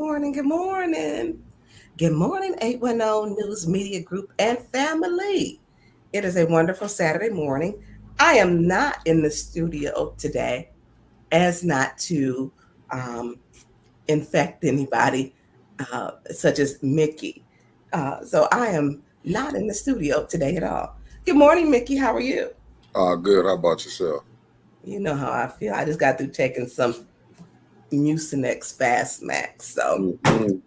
morning. Good morning. Good morning, 810 News Media Group and family. It is a wonderful Saturday morning. I am not in the studio today as not to um, infect anybody, such as Mickey. So I am not in the studio today at all. Good morning, Mickey. How are you? Good. How about yourself? You know how I feel. I just got through taking some Mucinex Fast Max. So Mm-hmm.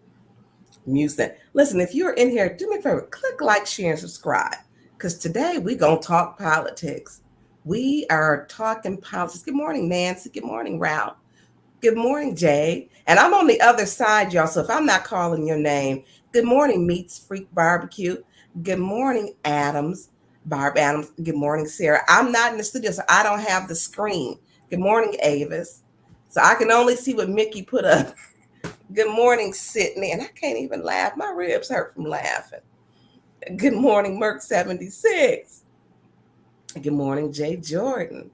music. Listen, if you're in here, do me a favor, click like, share, and subscribe. Because today we're going to talk politics. We are talking politics. Good morning, Nancy. Good morning, Ralph. Good morning, Jay. And I'm on the other side, y'all. So if I'm not calling your name, good morning, Meats Freak Barbecue. Good morning, Adams. Barb Adams. Good morning, Sarah. I'm not in the studio, so I don't have the screen. Good morning, Avis. So I can only see what Mickey put up. Good morning, Sydney. And I can't even laugh. My ribs hurt from laughing. Good morning, Merck76. Good morning, Jay Jordan.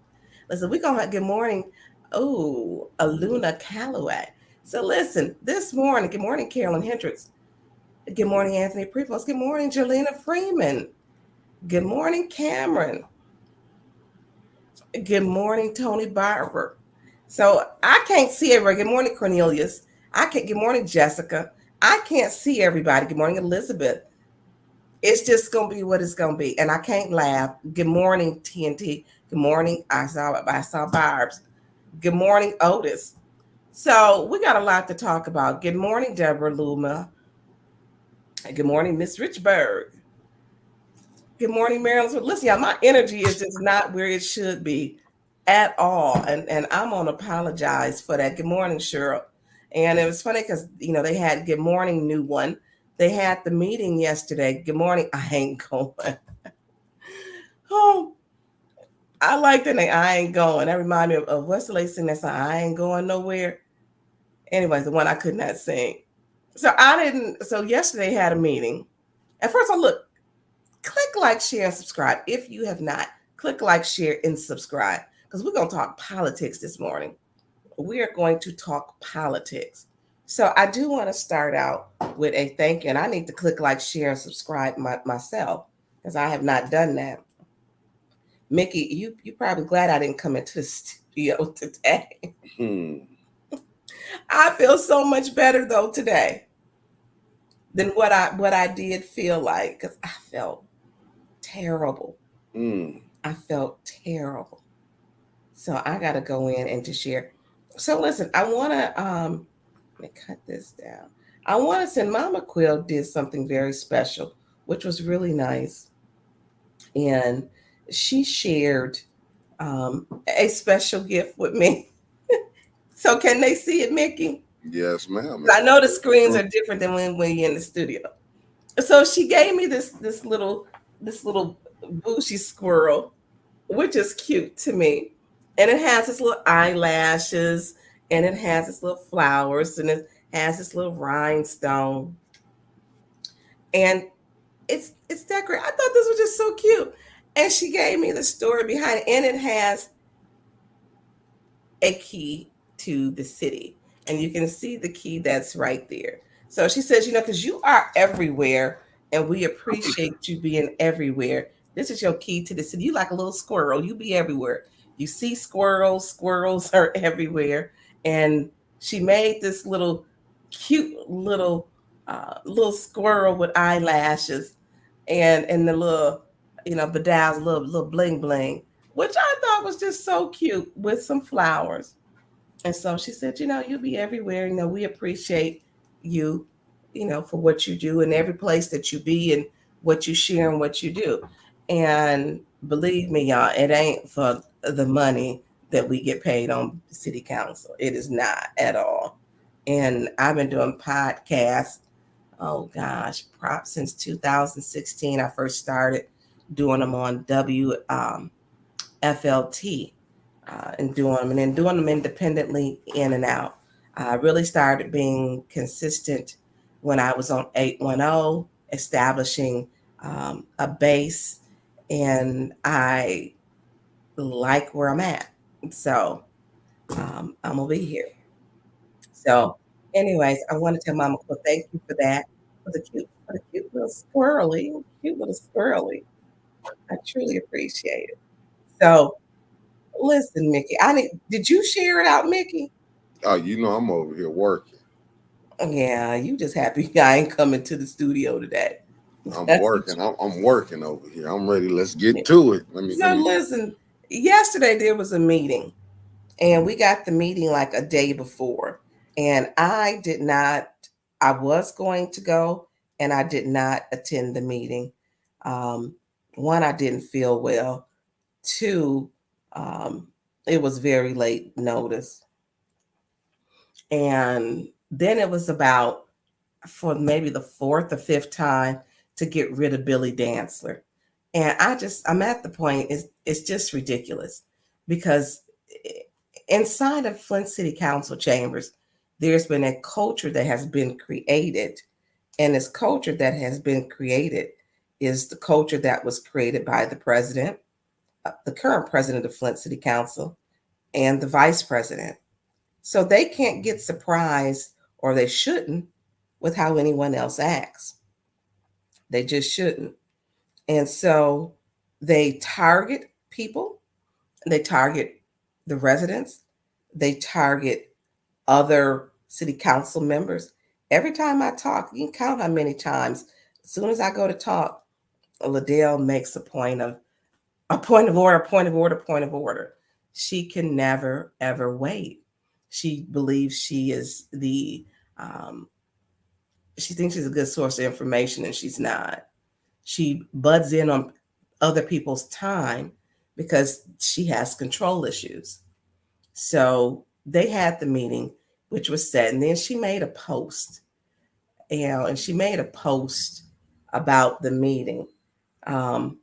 Listen, we're going to have good morning. Oh, Aluna Calloway. So listen, this morning, good morning, Carolyn Hendricks. Good morning, Anthony Prepos. Good morning, Jelena Freeman. Good morning, Cameron. Good morning, Tony Barber. So I can't see everybody. Good morning, Cornelius. I can't. Good morning, Jessica. I can't see everybody. Good morning, Elizabeth. It's just gonna be what it's gonna be, and I can't laugh. Good morning, TNT. Good morning. I saw Barb's. Good morning, Otis. So we got a lot to talk about. Good morning, Deborah Luma. Good morning, Miss Richburg. Good morning, Marilyn. So listen, y'all, my energy is just not where it should be at all. And I'm gonna apologize for that. Good morning, Cheryl. And it was funny because they had good morning, new one. They had the meeting yesterday. Good morning. I ain't going. Oh, I like the name. I ain't going. That reminded me of what's the lady sing that song? I ain't going nowhere. Anyways, the one I could not sing. So I didn't. So yesterday had a meeting. At first, I look, click like, share, and subscribe. If you have not, click like, share, and subscribe because we're going to talk politics this morning. We are going to talk politics. So I do want to start out with a thank you, and I need to click like, share, and subscribe myself because I have not done that. Mickey, you probably glad I didn't come into the studio today. Hmm. I feel so much better though today than what I did feel like because I felt terrible. Mm. I felt terrible. So I gotta go in and just share. So listen, I wanna let me cut this down. I wanna send Mama Quill did something very special, which was really nice. And she shared a special gift with me. So can they see it, Mickey? Yes, ma'am. I know the screens are different than when you're in the studio. So she gave me this little bushy squirrel, which is cute to me. And it has its little eyelashes and it has its little flowers and it has this little rhinestone. And it's decorated. I thought this was just so cute. And she gave me the story behind it. And it has a key to the city. And you can see the key that's right there. So she says, because you are everywhere and we appreciate you being everywhere. This is your key to the city. You like a little squirrel. You be everywhere. You see squirrels, squirrels are everywhere. And she made this little cute little squirrel with eyelashes and the little, bedazzled little bling bling, which I thought was just so cute with some flowers. And so she said, you'll be everywhere. We appreciate you, for what you do in every place that you be and what you share and what you do. And believe me, y'all, it ain't for the money that we get paid on city council. It is not at all. And I've been doing podcasts, oh gosh, prop since 2016. I first started doing them on FLT and doing them, and then doing them independently in and out. I really started being consistent when I was on 810, establishing a base, and I like where I'm at. So I'm gonna be here. So Anyways, I want to tell Mama Quill thank you for that. For the cute little squirrely, cute little squirrely. I truly appreciate it. So listen, Mickey, did you share it out, Mickey? Oh, I'm over here working. Yeah, you just happy I ain't coming to the studio today. I'm That's what working. I'm working over here. I'm ready. Let's get you, to it. Let me. so Let me. listen, yesterday there was a meeting and we got the meeting like a day before. And I was going to go and I did not attend the meeting. Um, one, I didn't feel well. Two, um, it was very late notice. And then it was about for maybe the fourth or fifth time to get rid of Billy Dantzler. And I'm at the point, it's just ridiculous because inside of Flint City Council chambers, there's been a culture that has been created. And this culture that has been created is the culture that was created by the president, the current president of Flint City Council, and the vice president. So they can't get surprised, or they shouldn't, with how anyone else acts. They just shouldn't. And so they target people, they target the residents, they target other city council members. Every time I talk, you can count how many times, as soon as I go to talk, Liddell makes a point of order, point of order, point of order. She can never, ever wait. She believes um, she thinks she's a good source of information and she's not. She buds in on other people's time because she has control issues. So they had the meeting, which was set, and then she made a post, and she made a post about the meeting. Um,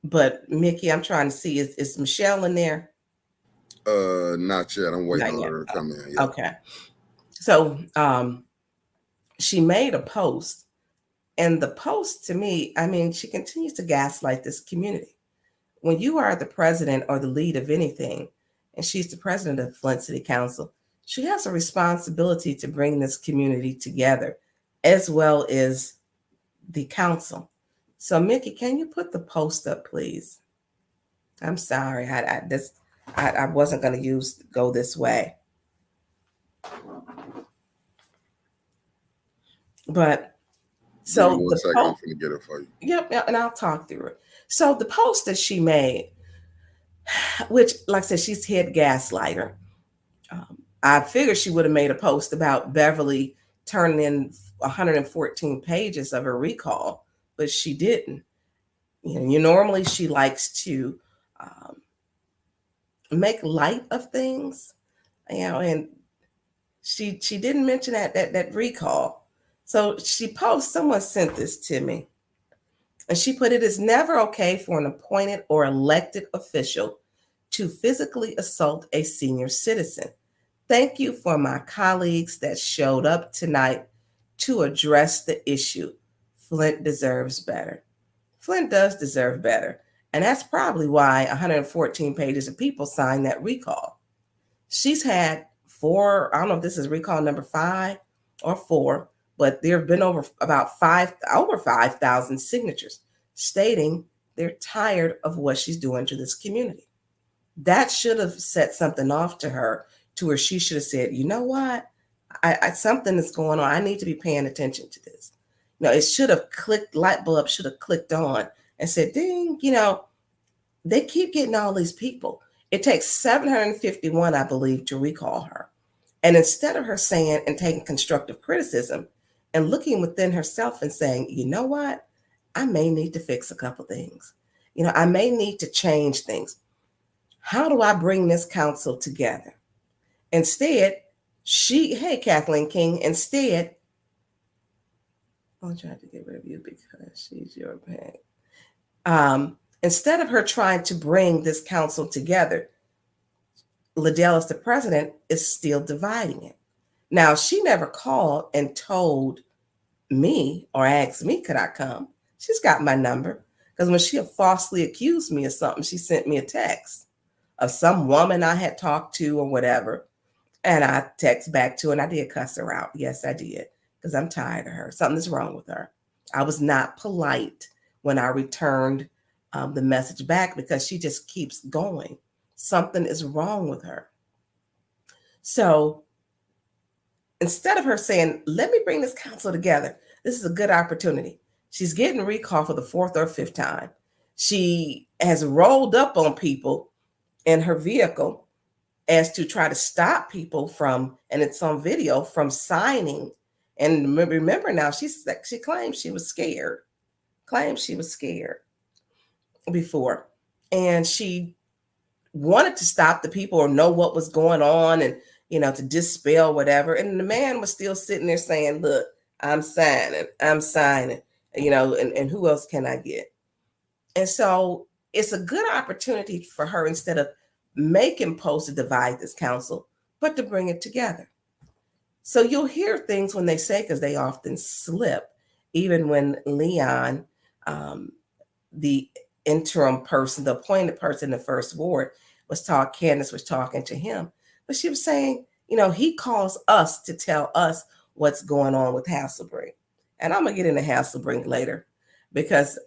but Mickey, I'm trying to see is Michelle in there? Not yet. I'm waiting Not on yet. her to come in. Yeah. Okay. So she made a post, and the post to me, I mean, she continues to gaslight this community. When you are the president or the lead of anything, and she's the president of Flint City Council, she has a responsibility to bring this community together as well as the council. So, Mickey, can you put the post up, please? I'm sorry, I wasn't going to go this way, but Give me so one the second. I'm post, finna get it for you. yep, and I'll talk through it. So the post that she made, which, like I said, she's head gaslighter. Um, I figured she would have made a post about Beverly turning in 114 pages of her recall, but she didn't. Normally she likes to make light of things, and she didn't mention that recall. So she posts. Someone sent this to me, and she put, "It is never okay for an appointed or elected official to physically assault a senior citizen. Thank you for my colleagues that showed up tonight to address the issue. Flint deserves better." Flint does deserve better. And that's probably why 114 pages of people signed that recall. She's had four, I don't know if this is recall number 5 or 4, but there have been over 5,000 signatures stating they're tired of what she's doing to this community. That should have set something off to her, to where she should have said, you know what? Something is going on. I need to be paying attention to this. It should have clicked, light bulb should have clicked on and said, ding, they keep getting all these people. It takes 751, I believe, to recall her. And instead of her saying and taking constructive criticism and looking within herself and saying, you know what? I may need to fix a couple things. I may need to change things. How do I bring this council together? Instead, hey, Kathleen King, instead, I'll try to get rid of you because she's your pet. Instead of her trying to bring this council together, Liddell, as the president, is still dividing it. Now, she never called and told me or asked me, could I come? She's got my number, because when she falsely accused me of something, she sent me a text of some woman I had talked to or whatever. And I text back to her, and I did cuss her out. Yes, I did, because I'm tired of her. Something's wrong with her. I was not polite when I returned the message back because she just keeps going. Something is wrong with her. So instead of her saying, let me bring this council together, this is a good opportunity. She's getting recalled for the fourth or fifth time. She has rolled up on people in her vehicle as to try to stop people from, and it's on video, from signing. And remember now, she claims she was scared, before. And she wanted to stop the people or know what was going on and, to dispel whatever. And the man was still sitting there saying, look, I'm signing, and who else can I get? And so it's a good opportunity for her, instead of making posts to divide this council, but to bring it together. So you'll hear things when they say, because they often slip, even when Leon, the interim person, the appointed person in the first ward, Candace was talking to him, but she was saying, he calls us to tell us what's going on with Hasselbring. And I'm going to get into Hasselbring later, because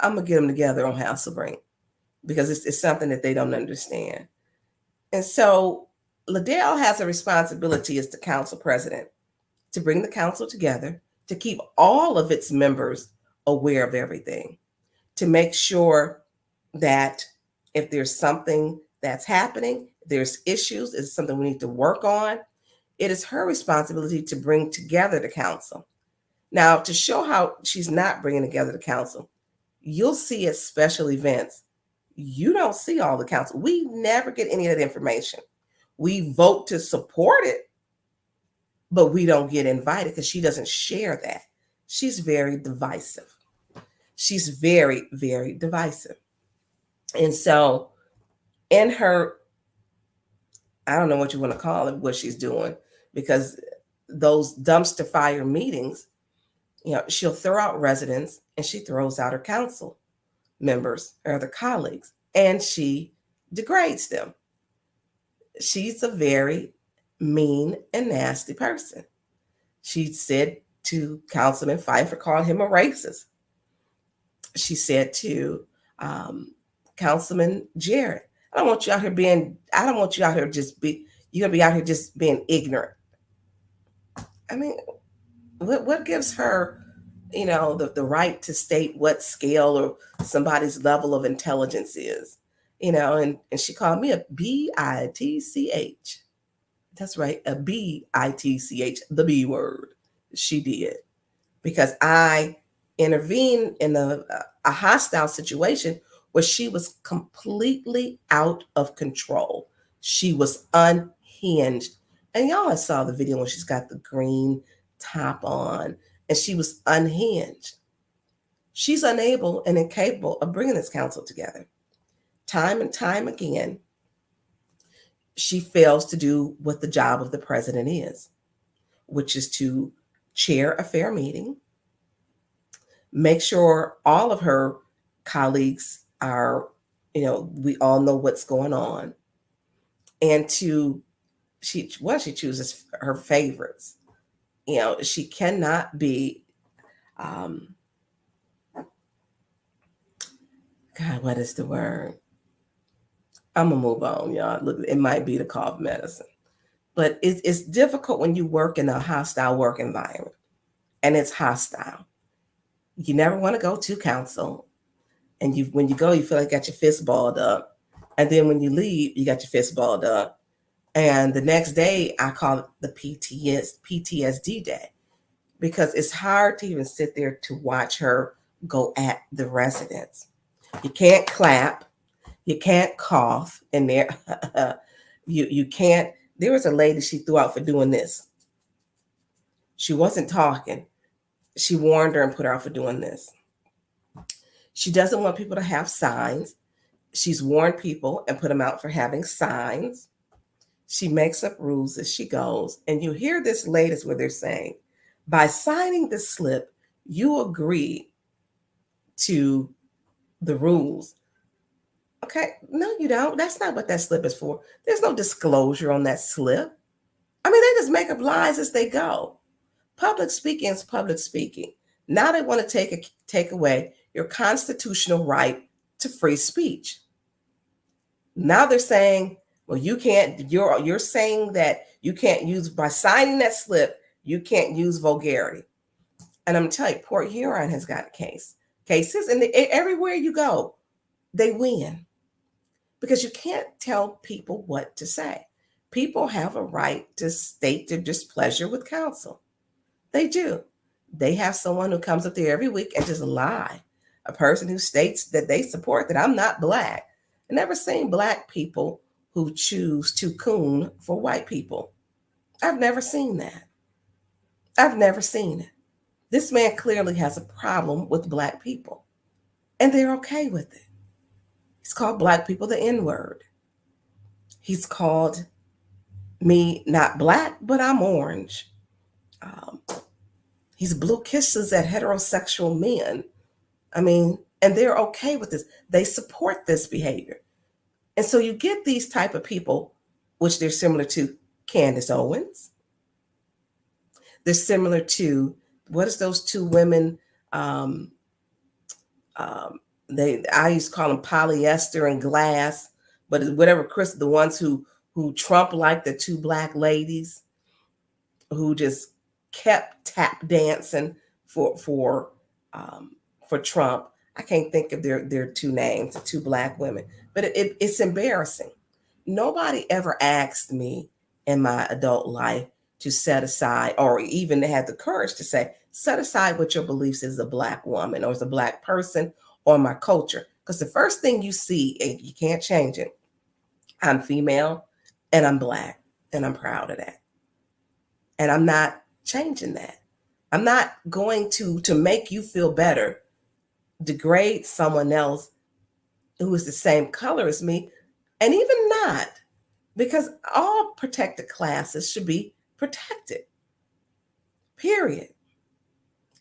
I'm going to get them together on Hasselbring, because it's something that they don't understand. And so Liddell has a responsibility as the council president to bring the council together, to keep all of its members aware of everything, to make sure that if there's something that's happening, there's issues, it's something we need to work on, it is her responsibility to bring together the council. Now, to show how she's not bringing together the council, you'll see at special events, you don't see all the council. We never get any of that information. We vote to support it, but we don't get invited because she doesn't share that. She's very divisive. She's very, very divisive. And so in her, I don't know what you want to call it, what she's doing, because those dumpster fire meetings, she'll throw out residents and she throws out her council members or the colleagues, and she degrades them. She's a very mean and nasty person. She said to Councilman Pfeiffer, called him a racist. She said to Councilman Jarrett, I don't want you out here you're gonna be out here just being ignorant. I mean, what gives her, the right to state what scale or somebody's level of intelligence is? And she called me a bitch. That's right, a bitch, the B word. She did, because I intervened in a hostile situation where she was completely out of control. She was unhinged. And y'all saw the video when she's got the green top on and she was unhinged. She's unable and incapable of bringing this council together. Time and time again, she fails to do what the job of the president is, which is to chair a fair meeting, make sure all of her colleagues are, we all know what's going on, and she chooses her favorites. She cannot be, God, what is the word? I'm gonna move on, y'all. Look, it might be the cough medicine, but it's difficult when you work in a hostile work environment, and it's hostile. You never want to go to council, and when you go, you feel like you got your fist balled up, and then when you leave, you got your fist balled up. And the next day, I call it the PTSD day, because it's hard to even sit there to watch her go at the residents. You can't clap, you can't cough in there. you can't. There was a lady she threw out for doing this. She wasn't talking. She warned her and put her out for doing this. She doesn't want people to have signs. She's warned people and put them out for having signs. She makes up rules as she goes. And you hear this latest where they're saying, by signing this slip, you agree to the rules. Okay, no, you don't. That's not what that slip is for. There's no disclosure on that slip. I mean, they just make up lies as they go. Public speaking is public speaking. Now they want to take away your constitutional right to free speech. Now they're saying, well, you can't. You're saying that you can't use, by signing that slip, you can't use vulgarity. And I'm gonna tell you, Port Huron has got cases, and everywhere you go, they win because you can't tell people what to say. People have a right to state their displeasure with council. They do. They have someone who comes up there every week and just lie. A person who states that they support that I'm not black. I've never seen black people who choose to coon for white people. I've never seen that. I've never seen it. This man clearly has a problem with black people, and they're okay with it. He's called black people the N word. He's called me not black, but I'm orange. Um, he's blew kisses at heterosexual men. I mean, and they're okay with this. They support this behavior. And so you get these type of people, which they're similar to Candace Owens. They're similar to, what is those two women? Um, I used to call them polyester and glass, but whatever, Chris, the ones who Trump liked, the two black ladies who just kept tap dancing for Trump. I can't think of their two names, the two black women, but it's embarrassing. Nobody ever asked me in my adult life to set aside, or even to have the courage to say, set aside what your beliefs is, as a black woman or as a black person or my culture. Because the first thing you see, and you can't change it, I'm female and I'm black and I'm proud of that. And I'm not changing that. I'm not going to make you feel better, degrade someone else who is the same color as me, and even not, because all protected classes should be protected. Period.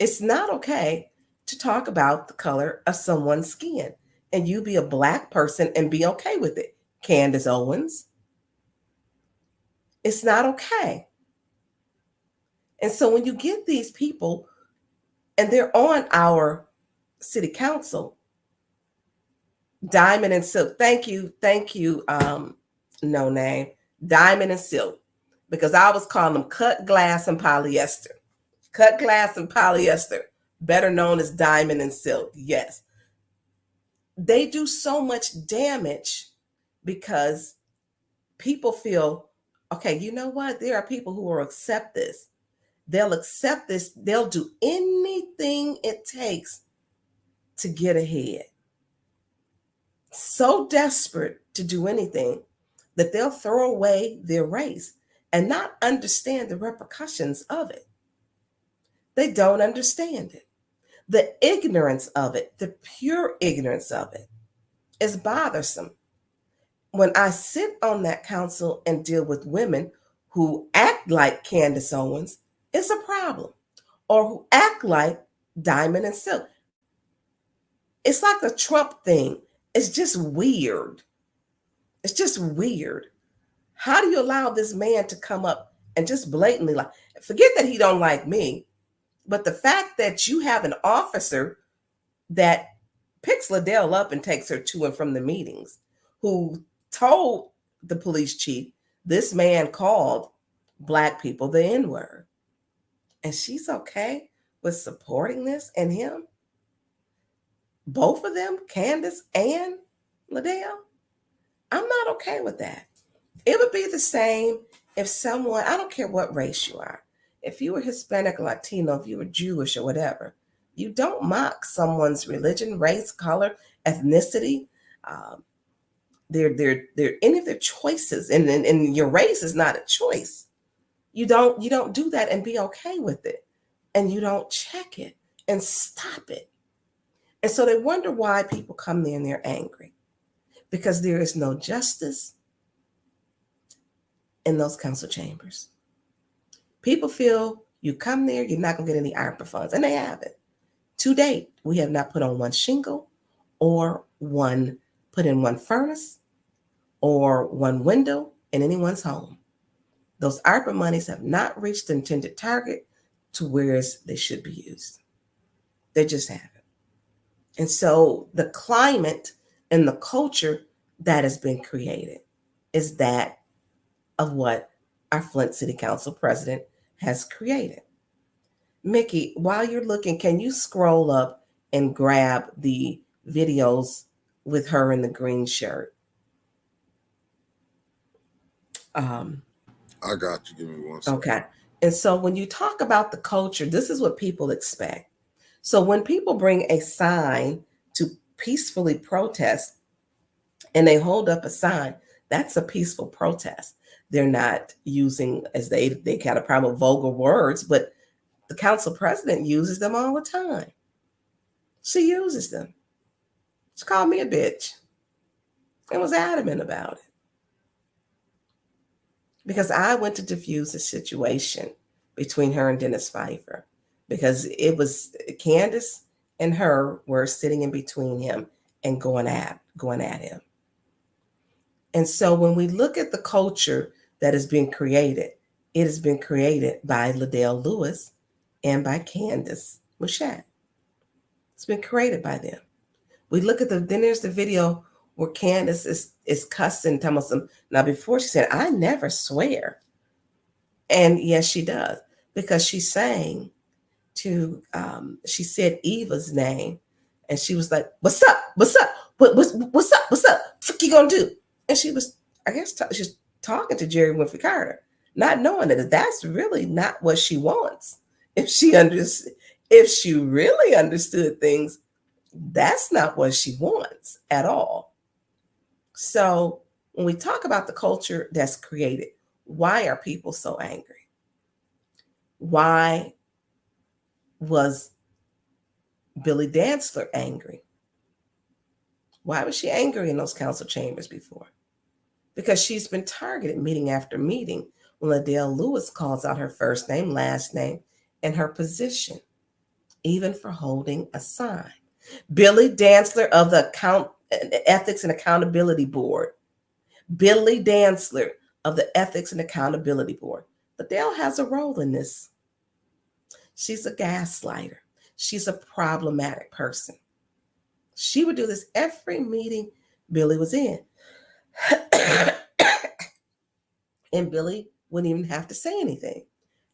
It's not okay to talk about the color of someone's skin, and you be a black person and be okay with it. Candace Owens. It's not okay. And so when you get these people and they're on our city council, Diamond and Silk. Thank you. No name. Diamond and Silk. Because I was calling them cut glass and polyester. Cut glass and polyester, better known as Diamond and Silk. Yes. They do so much damage because people feel, okay, you know what? There are people who will accept this. They'll accept this. They'll do anything it takes to get ahead. So desperate to do anything that they'll throw away their race and not understand the repercussions of it. They don't understand it. The ignorance of it, the pure ignorance of it, is bothersome. When I sit on that council and deal with women who act like Candace Owens, it's a problem. Or who act like Diamond and Silk. It's like a Trump thing. It's just weird. It's just weird. How do you allow this man to come up and just blatantly lie? Forget that he don't like me, but the fact that you have an officer that picks Liddell up and takes her to and from the meetings, who told the police chief this man called black people the N-word, and she's okay with supporting this and him? Both of them, Candace and Liddell? I'm not okay with that. It would be the same if someone, I don't care what race you are, if you were Hispanic, Latino, if you were Jewish or whatever, you don't mock someone's religion, race, color, ethnicity, any of their choices, and your race is not a choice. You don't do that and be okay with it, and you don't check it and stop it. And so they wonder why people come there and they're angry, because there is no justice in those council chambers. People feel you come there, you're not going to get any ARPA funds, and they haven't. To date, we have not put on one shingle or put in one furnace or one window in anyone's home. Those ARPA monies have not reached the intended target to where they should be used. They just haven't. And so the climate and the culture that has been created is that of what our Flint City Council president has created. Mickey, while you're looking, can you scroll up and grab the videos with her in the green shirt? I got you. Give me one second. Okay. And so when you talk about the culture, this is what people expect. So when people bring a sign to peacefully protest and they hold up a sign, that's a peaceful protest. They're not using, as they kind of probably vulgar words, but the council president uses them all the time. She uses them. She called me a bitch and was adamant about it because I went to diffuse a situation between her and Dennis Pfeiffer because it was Candace and her were sitting in between him and going at him. And so when we look at the culture that is being created, it has been created by Liddell Lewis and by Candace Mouchette. It's been created by them. We look at then there's the video where Candace is cussing, telling some. Now before she said, I never swear. And yes, she does, because she's saying she said Eva's name, and she was like, what's up? What's up? What's up? What's up? What you gonna do? And she was, I guess, she's talking to Jerry Winfrey Carter, not knowing that that's really not what she wants. If she really understood things, that's not what she wants at all. So when we talk about the culture that's created, why are people so angry? Why was Billy Dantzler angry? Why was she angry in those council chambers before? Because she's been targeted meeting after meeting when Liddell Lewis calls out her first name, last name, and her position, even for holding a sign. Billy Dantzler of the Ethics and Accountability Board. Billy Dantzler of the Ethics and Accountability Board. Liddell has a role in this. She's a gaslighter. She's a problematic person. She would do this every meeting Billy was in. And Billy wouldn't even have to say anything.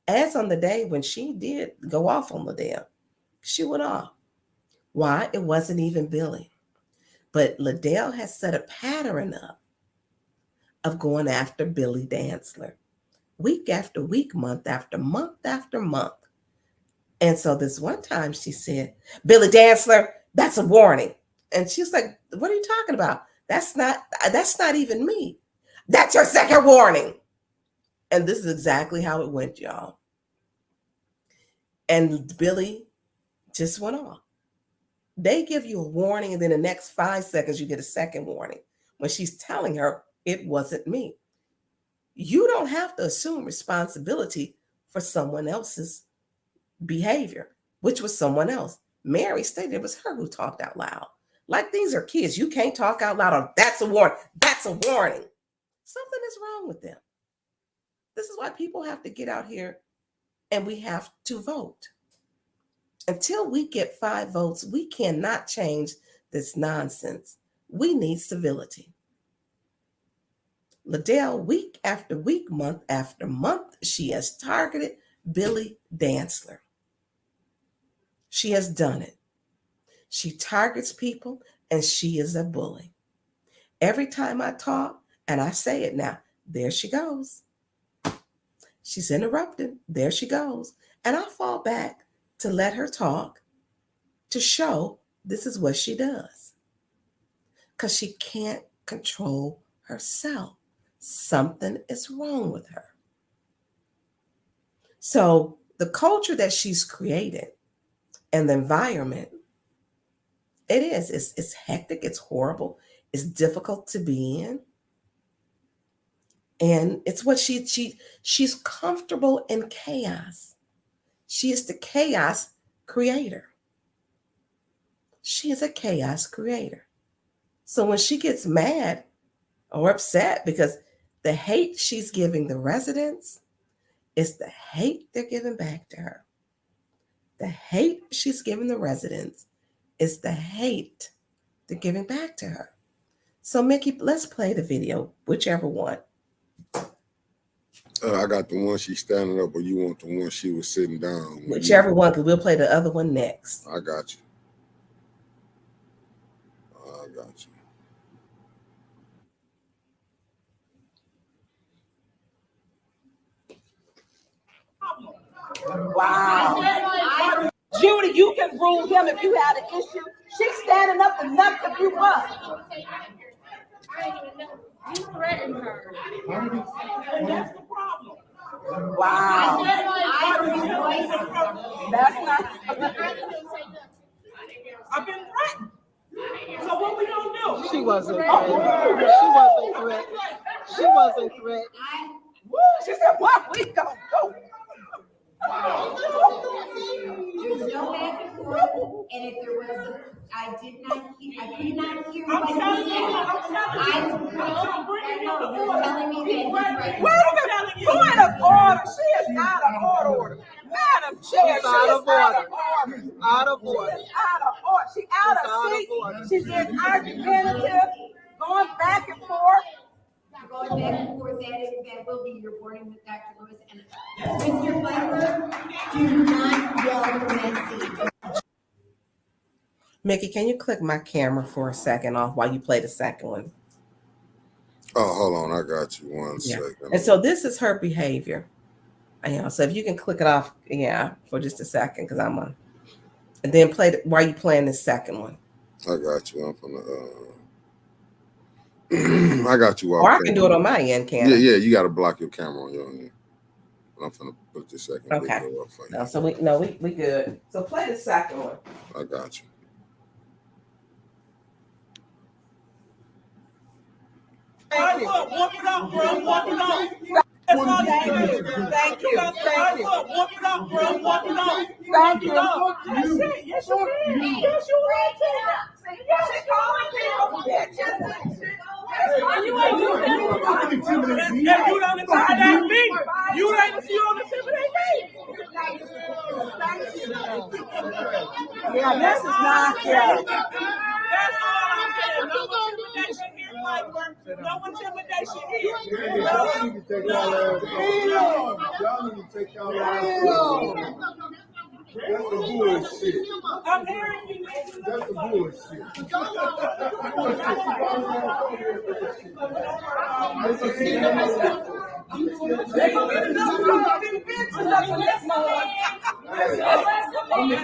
As on the day when she did go off on Liddell, she went off. Why? It wasn't even Billy. But Liddell has set a pattern up of going after Billy Dantzler week after week, month after month after month. And so this one time she said, Billy Dantzler, that's a warning. And she's like, what are you talking about? That's not even me. That's your second warning. And this is exactly how it went, y'all. And Billy just went off. They give you a warning, and then the next 5 seconds, you get a second warning when she's telling her it wasn't me. You don't have to assume responsibility for someone else's behavior, which was someone else. Mary stated it was her who talked out loud. Like, these are kids. You can't talk out loud. Or, that's a warning. That's a warning. Something is wrong with them. This is why people have to get out here and we have to vote. Until we get 5 votes, we cannot change this nonsense. We need civility. Liddell, week after week, month after month, she has targeted Billy Dantzler. She has done it. She targets people, and she is a bully. Every time I talk, and I say it now, there she goes. She's interrupted. There she goes. And I fall back to let her talk to show this is what she does. Because she can't control herself. Something is wrong with her. So the culture that she's created and the environment, it's hectic, it's horrible, it's difficult to be in. And it's what she's comfortable in chaos. She is the chaos creator. She is a chaos creator. So when she gets mad or upset, because The hate she's giving the residents is the hate they're giving back to her. The hate she's giving the residents is the hate they're giving back to her. So, Mickey, let's play the video, whichever one. I got the one she's standing up, or you want the one she was sitting down? Whichever one, because we'll play the other one next. I got you. I got you. Wow. Judy, you can rule him if you had an issue. She's standing up enough if you must. You threatened her. And that's the problem. Wow. That's not. I've been threatened. So what we gonna do? She wasn't threatened. She wasn't threatened. She wasn't threatened. Woo, she said, what we gonna do? There's no back and forth, and if there was, I could not hear what he said. You're telling me that Wait a minute, point of order. She is out of order. Madam Chair, She's out of order. Out of She order. is out of order. She out of seat. She's being argumentative, going back and forth. going back and forth, that will be your warning with Dr. Lewis. And Mr. Piper, do not yell from that seat. Mickey, can you click my camera for a second off while you play the second one? Oh, hold on. I got you one second. And so this is her behavior. So if you can click it off, for just a second, because I'm on. And then play while you playing the second one. I got you. I'm gonna. I got you. Or I can do it on my end, can I? Yeah. You got to block your camera on your end. I'm gonna put the second Okay. video up for you. No, so we good. So play the second one. I got you. Walk it up, bro. Walk it up. That's all you do. Thank you. Thank you. Walk it up, bro. Walk it up. Thank you. That's it. Yes, you did. Yes, you did. Yes, she called me bitches. You ain't doing that. If you don't intimidate me, you don't intimidate me. Yeah, this is not good. That's all I'm saying. No intimidation here, Piper. No intimidation here. Y'all need to take y'all ass. That's the bullshit. I'm hearing you. That's the bullshit. They're gonna get enough bitches up in this morning. You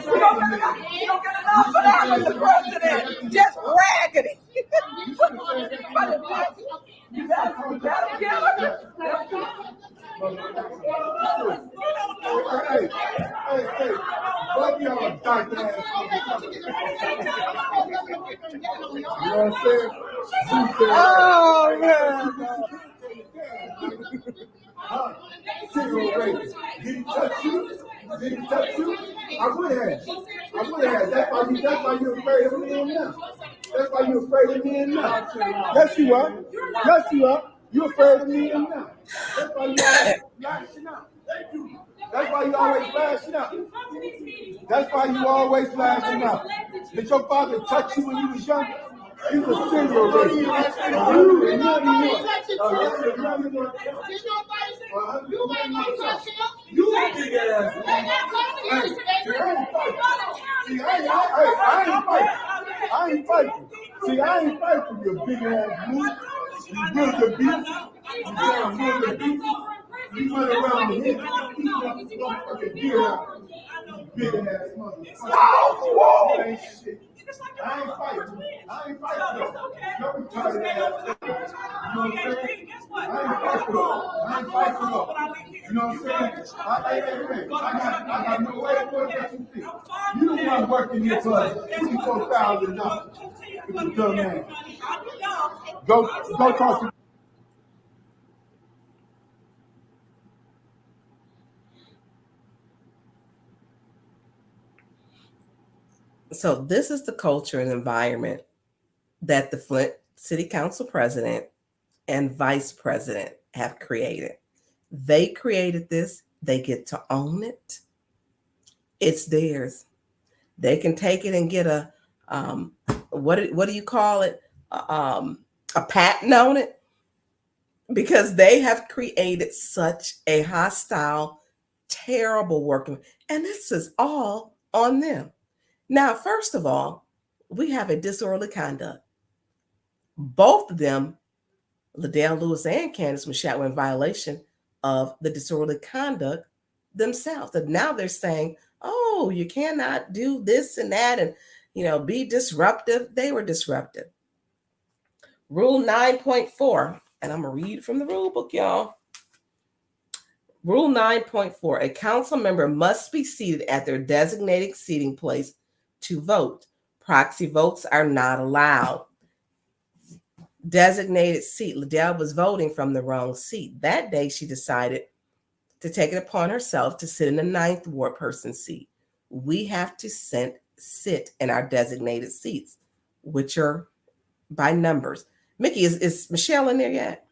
don't get enough for that with the president. Just raggedy. You gotta get her. Hey, fuck y'all dark ass. You know what I'm saying? Oh, man. Cigarette rape. Did he touch you? Did he touch you? I would have. That's why you're afraid of me now. That's why you're afraid of me now. Yes, you are. Yes, you are. You're afraid of me now. That's why you always lashing out. That's why you always lashing out. That's why you always lashing out. Did your father touch you when you was young? He was a serial rapist. You big ass. See, I ain't fighting. See, I ain't fighting you, big ass move. You good beat. You run around the head. You motherfucking deer out. Big ass motherfucker. Ain't shit. I ain't fighting. No retarded ass. You know what I'm saying? I ain't fighting. You know what I'm saying? I got no way to put that you think. You the one working here for $24,000. You dumb man. Go talk to. So this is the culture and environment that the Flint City Council president and vice president have created. They created this. They get to own it. It's theirs. They can take it and get a what do you call it? A patent on it, because they have created such a hostile, terrible work, and this is all on them. Now, first of all, we have a disorderly conduct. Both of them, Liddell Lewis and Candace Michelle, were in violation of the disorderly conduct themselves. And now they're saying, oh, you cannot do this and that and, be disruptive. They were disruptive. Rule 9.4, and I'm going to read from the rule book, y'all. Rule 9.4, a council member must be seated at their designated seating place to vote. Proxy votes are not allowed. Designated seat. Liddell was voting from the wrong seat. That day, she decided to take it upon herself to sit in the 9th ward person seat. We have to sit in our designated seats, which are by numbers. Mickey, is Michelle in there yet?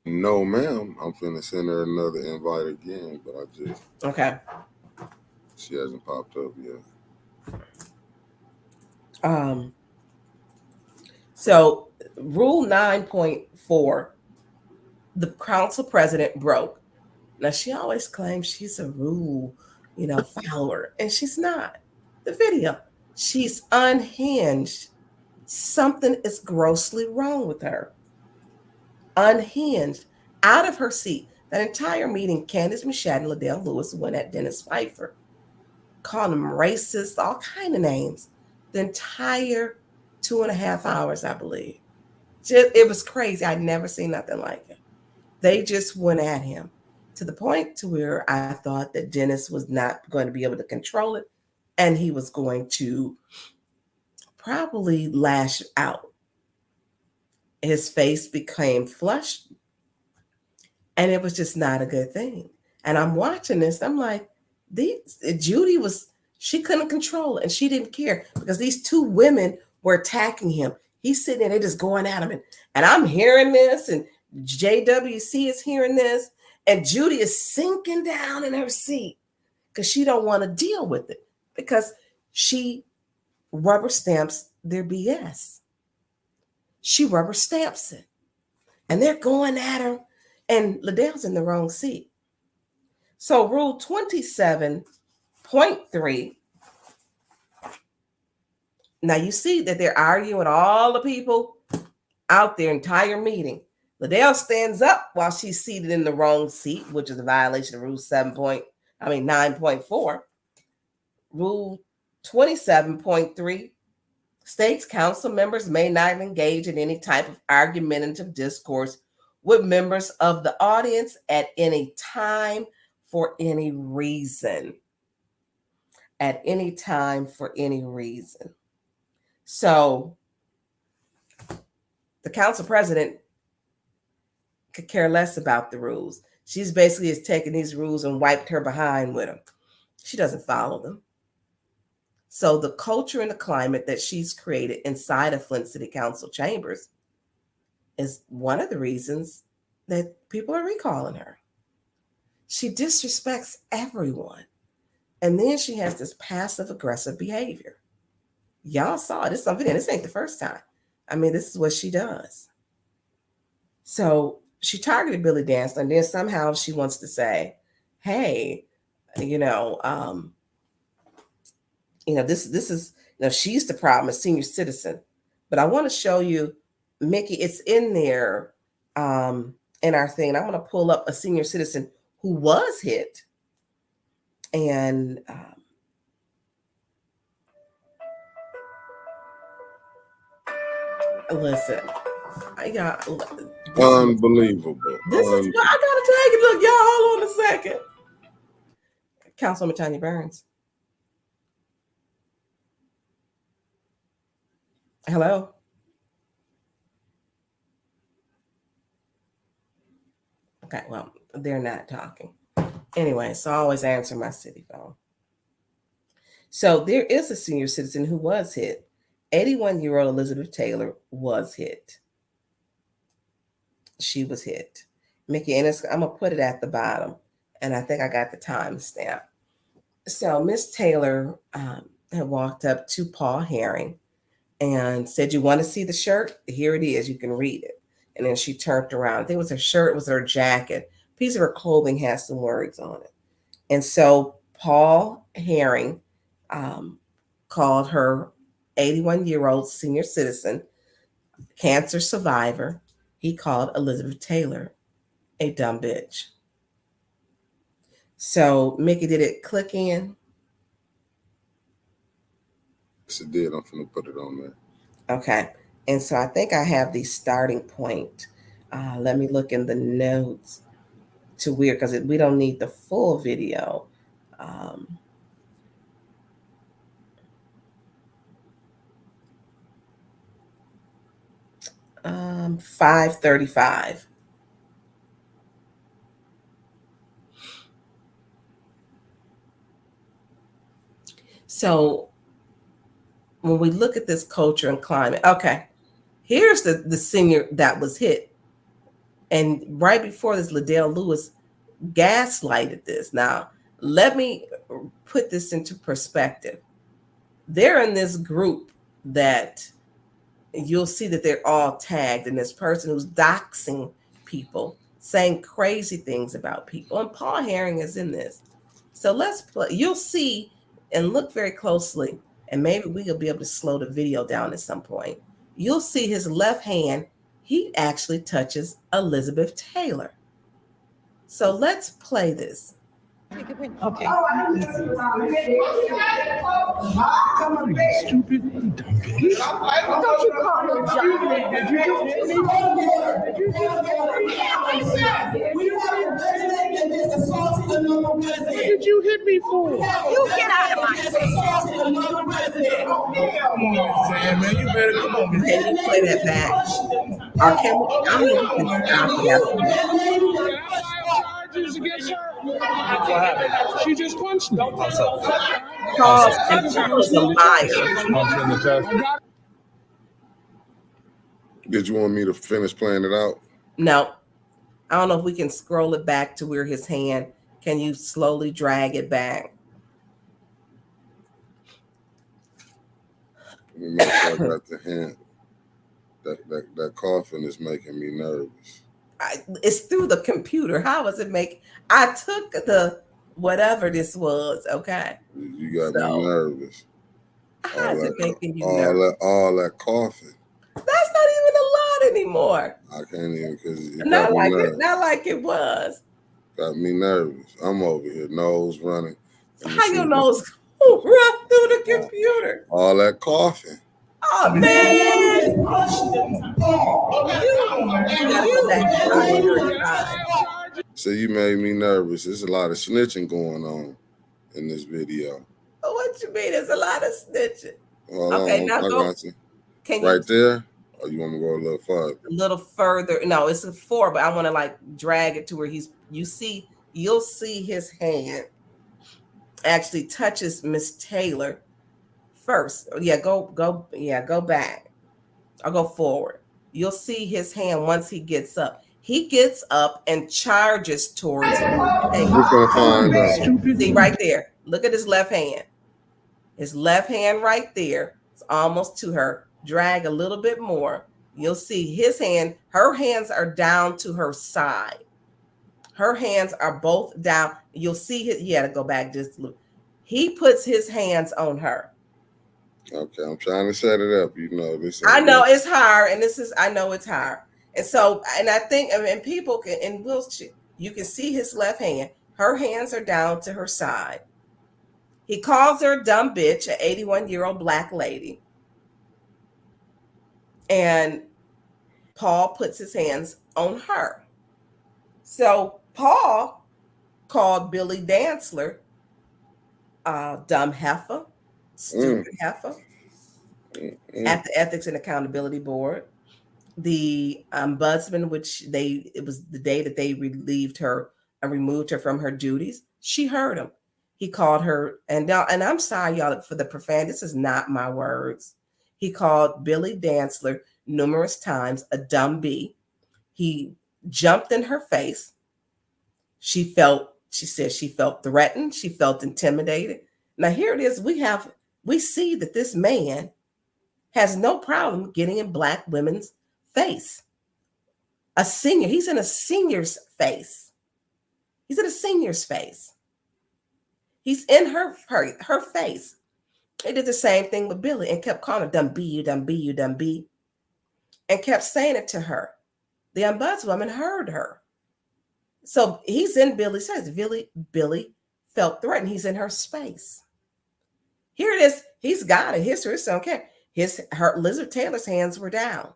No, ma'am. I'm finna send her another invite again, but Okay. She hasn't popped up yet. So Rule 9.4, the council president broke. Now, she always claims she's a rule, follower, and she's not. The video, she's unhinged. Something is grossly wrong with her. Unhinged, out of her seat. That entire meeting, Candace Michelle and Liddell Lewis went at Dennis Pfeiffer, called him racist, all kind of names. The entire 2.5 hours, I believe. It was crazy. I'd never seen nothing like it. They just went at him to the point to where I thought that Dennis was not going to be able to control it, and he was going to probably lash out. His face became flushed, and it was just not a good thing. And I'm watching this. I'm like, Judy she couldn't control it, and she didn't care because these two women were attacking him. He's sitting there, they're just going at him. And I'm hearing this, and JWC is hearing this, and Judy is sinking down in her seat because she don't want to deal with it, because she rubber stamps their BS. She rubber stamps it. And they're going at her, and Liddell's in the wrong seat. So Rule 27.3, now you see that they're arguing with all the people out there, entire meeting. Liddell stands up while she's seated in the wrong seat, which is a violation of Rule 9.4. Rule 27.3 states council members may not engage in any type of argumentative discourse with members of the audience at any time for any reason. At any time for any reason. So the council president could care less about the rules. She's basically has taken these rules and wiped her behind with them. She doesn't follow them. So the culture and the climate that she's created inside of Flint City Council chambers is one of the reasons that people are recalling her. She disrespects everyone. And then she has this passive aggressive behavior. Y'all saw this on video. This ain't the first time. I mean, this is what she does. So she targeted Billy Dancer, and then somehow she wants to say, hey, this is, she's the problem, a senior citizen. But I want to show you, Mickey, it's in there in our thing. I'm going to pull up a senior citizen who was hit. And listen, I got unbelievable. This is what I gotta take it. Look, y'all, hold on a second. Councilwoman Tonya Burns. Hello. Okay, well, they're not talking. Anyway, so I always answer my city phone. So there is a senior citizen who was hit. 81-year-old Elizabeth Taylor was hit. she was hit. Mickey, and I'm gonna put it at the bottom, and I think I got the timestamp. So Miss Taylor had walked up to Paul Herring and said, "You want to see the shirt? Here it is. You can read it." And then she turned around. I think it was her shirt, it was her jacket. A piece of her clothing has some words on it. And so Paul Herring called her 81-year-old senior citizen, cancer survivor. He called Elizabeth Taylor a dumb bitch. So, Mickey, did it click in? Yes, it did. I'm finna put it on there. Okay. And so I think I have the starting point. Let me look in the notes to where, because we don't need the full video. 5:35. So when we look at this culture and climate, okay, here's the senior that was hit. And right before this, Liddell Lewis gaslighted this. Now, let me put this into perspective. They're in this group that you'll see that they're all tagged, and this person who's doxing people, saying crazy things about people. And Paul Herring is in this. So let's play. You'll see and look very closely, and maybe we'll be able to slow the video down at some point. You'll see his left hand, he actually touches Elizabeth Taylor. So let's play this. Okay. Stupid dumb bitch. Don't you call him John? What did you hit me for? You get out of my face. Come on, Sam, man. You better come on. Can you play that back? Or can we, I don't know if we can stop it after What happened? She just punched me. Charles is a liar. Punch in the chest. Did you want me to finish playing it out? No. I don't know if we can scroll it back to where his hand, can you slowly drag it back? Let me make sure I got the hint. That coughing is making me nervous. It's through the computer. How does it make? I took the whatever this was. Okay. You got me nervous. How is it making you nervous? All that coughing. That's not even a lot anymore. I can't even, because it Not got me like nervous. it. Not like it was. Got me nervous. I'm over here, nose running. How your nose run through the computer? All that coughing. Oh man! So you made me nervous. There's a lot of snitching going on in this video. What you mean? There's a lot of snitching. Hold Okay, on, now I go. got you. Can Right you there? Or you want me to go a little further? a little further? No, it's a 4, but I want to like drag it to where you'll see his hand actually touches Miss Taylor first. Yeah, go back. I'll go forward. You'll see his hand once he gets up. He gets up and charges towards We're gonna find out. See right there. Look at his left hand. His left hand right there. It's almost to her. Drag a little bit more. You'll see his hand. Her hands are down to her side. Her hands are both down. You'll see his. You had to go back just a little. He puts his hands on her. Okay, I'm trying to set it up. You know this. I know it's hard, and I know it's hard. And so, and I think, and people can, and you can see his left hand. Her hands are down to her side. He calls her a dumb bitch, an 81-year-old black lady. And Paul puts his hands on her. So Paul called Billy Dantzler dumb heifer, stupid heifer at the Ethics and Accountability Board. The ombudsman, it was the day that they relieved her and removed her from her duties. She heard him. He called her, and I'm sorry, y'all, for the profanity. This is not my words. He called Billy Dantzler numerous times a dumb bee. He jumped in her face. She said she felt threatened. She felt intimidated. Now here it is. We see that this man has no problem getting in Black women's face. A senior, he's in a senior's face. He's in a senior's face. He's in her face. He did the same thing with Billy and kept calling her dumb B, you dumb B, you dumb B, and kept saying it to her. The ombudswoman heard her. So he's in Billy's face. Billy felt threatened. He's in her space. Here it is. He's got a history. So don't care. Elizabeth Taylor's hands were down.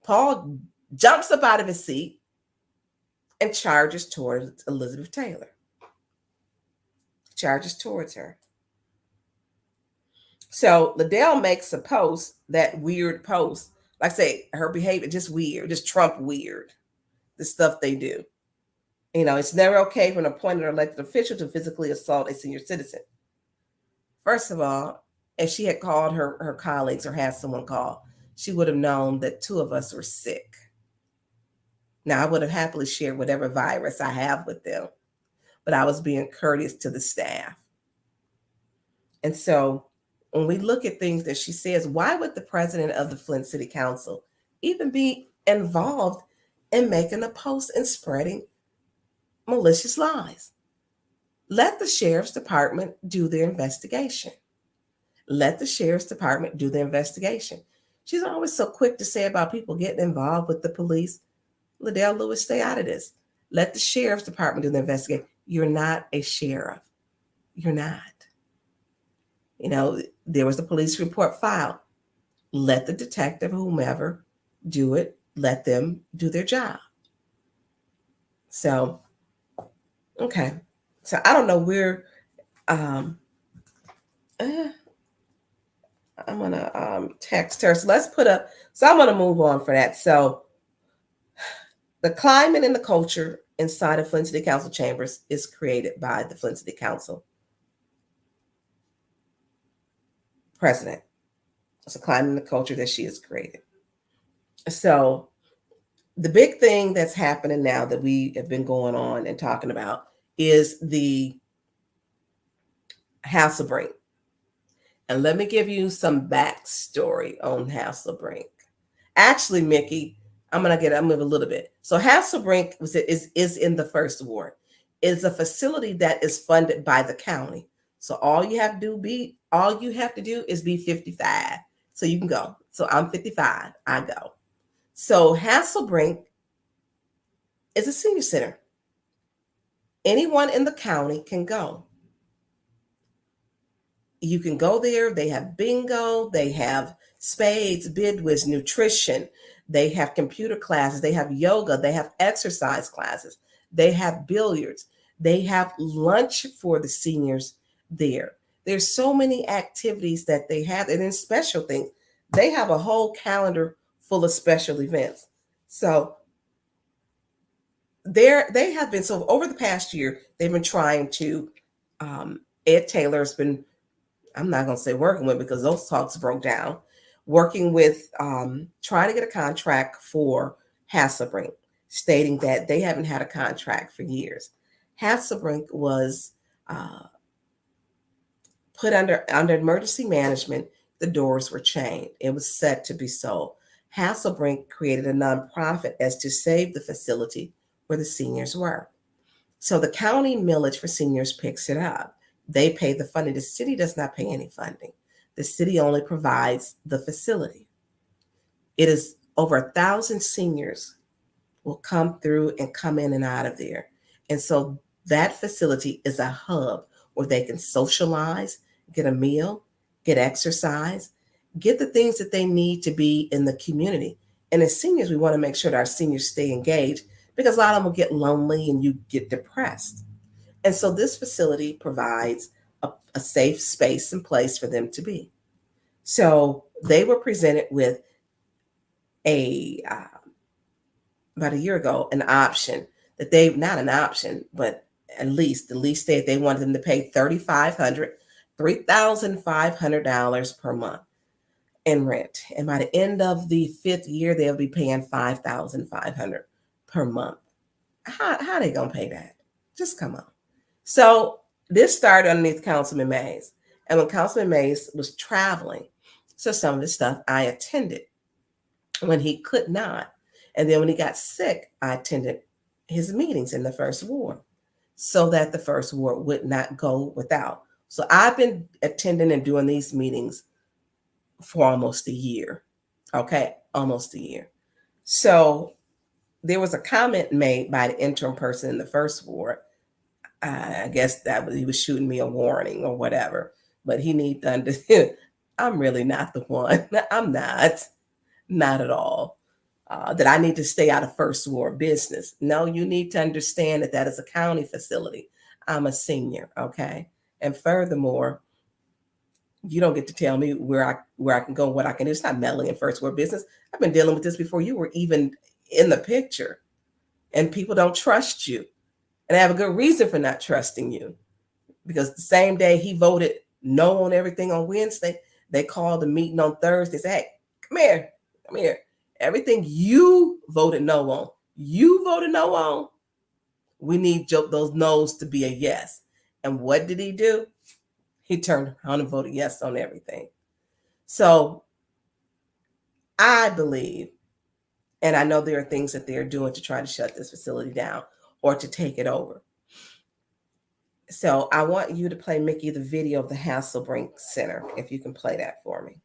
Paul jumps up out of his seat and charges towards Elizabeth Taylor. Charges towards her. So Liddell makes a post, that weird post. Like I say, her behavior just weird, just Trump weird. The stuff they do. It's never okay for an appointed or elected official to physically assault a senior citizen. First of all, if she had called her colleagues or had someone call, she would have known that 2 of us were sick. Now, I would have happily shared whatever virus I have with them, but I was being courteous to the staff. And so when we look at things that she says, why would the president of the Flint City Council even be involved in making a post and spreading malicious lies? Let the sheriff's department do their investigation. Let the sheriff's department do the investigation. She's always so quick to say about people getting involved with the police. Liddell Lewis, stay out of this. Let the sheriff's department do the investigation. You're not a sheriff. You're not. There was a police report filed. Let the detective, whomever, do it. Let them do their job. So, okay. So I don't know where, I'm going to text her. So I'm going to move on for that. So the climate and the culture inside of Flint City Council chambers is created by the Flint City Council president. It's a climate and the culture that she has created. So the big thing that's happening now that we have been going on and talking about is the Hasselbring. And let me give you some backstory on Hasselbring. Actually, Mickey, I'm going to move a little bit. So Hasselbring is in the first ward. It's a facility that is funded by the county. So all you have to do is be 55. So you can go. So I'm 55. I go. So Hasselbring is a senior center. Anyone in the county can go. You can go there. They have bingo. They have spades, bidwiz, nutrition. They have computer classes. They have yoga. They have exercise classes. They have billiards. They have lunch for the seniors there. There's so many activities that they have, and then special things. They have a whole calendar full of special events. So they have been, so over the past year, they've been trying to, Ed Taylor's been, I'm not going to say working with, because those talks broke down, working with, trying to get a contract for Hasselbring, stating that they haven't had a contract for years. Hasselbring was put under emergency management. The doors were chained. It was set to be sold. Hasselbring created a nonprofit as to save the facility where the seniors were. So the county millage for seniors picks it up. They pay the funding. The city does not pay any funding. The city only provides the facility. It is over 1,000 seniors will come through and come in and out of there. And so that facility is a hub where they can socialize, get a meal, get exercise, get the things that they need to be in the community. And as seniors, we want to make sure that our seniors stay engaged, because a lot of them will get lonely and you get depressed. And so this facility provides a safe space and place for them to be. So they were presented with about a year ago, an option that not an option, but at least the lease state, they wanted them to pay $3,500 per month. in rent. And by the end of the 5th year, they'll be paying $5,500 per month. How they gonna pay that? Just come on. So this started underneath Councilman Mays. And when Councilman Mays was traveling, so some of the stuff I attended when he could not. And then when he got sick, I attended his meetings in the First Ward so that the First Ward would not go without. So I've been attending and doing these meetings for almost a year. Okay, almost a year. So there was a comment made by the interim person in the First Ward. I guess he was shooting me a warning or whatever, but he need to understand I'm really not the one. I'm not at all. That I need to stay out of First Ward business. No, you need to understand that that is a county facility. I'm a senior, okay? And furthermore, you don't get to tell me where I can go, what I can do. It's not meddling in First Ward business. I've been dealing with this before you were even in the picture. And people don't trust you. And I have a good reason for not trusting you. Because the same day he voted no on everything on Wednesday, they called the meeting on Thursday. Said, hey, come here. Everything you voted no on, we need those no's to be a yes. And what did he do? He turned around and voted yes on everything. So I believe, and I know there are things that they're doing to try to shut this facility down or to take it over. So I want you to play, Mickey, the video of the Hasselbring Center, if you can play that for me.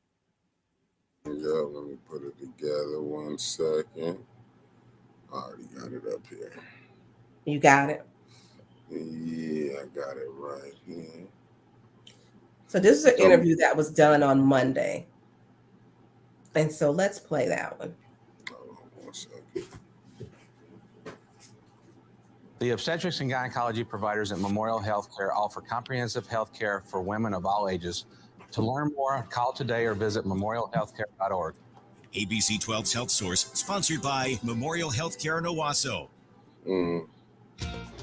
Yeah, let me put it together 1 second. I already got it up here. You got it? Yeah, I got it right here. So this is an interview that was done on Monday. And so let's play that one. Hold on 1 second. The obstetrics and gynecology providers at Memorial Healthcare offer comprehensive health care for women of all ages. To learn more, call today or visit memorialhealthcare.org. ABC 12's Health Source, sponsored by Memorial Healthcare in Owasso.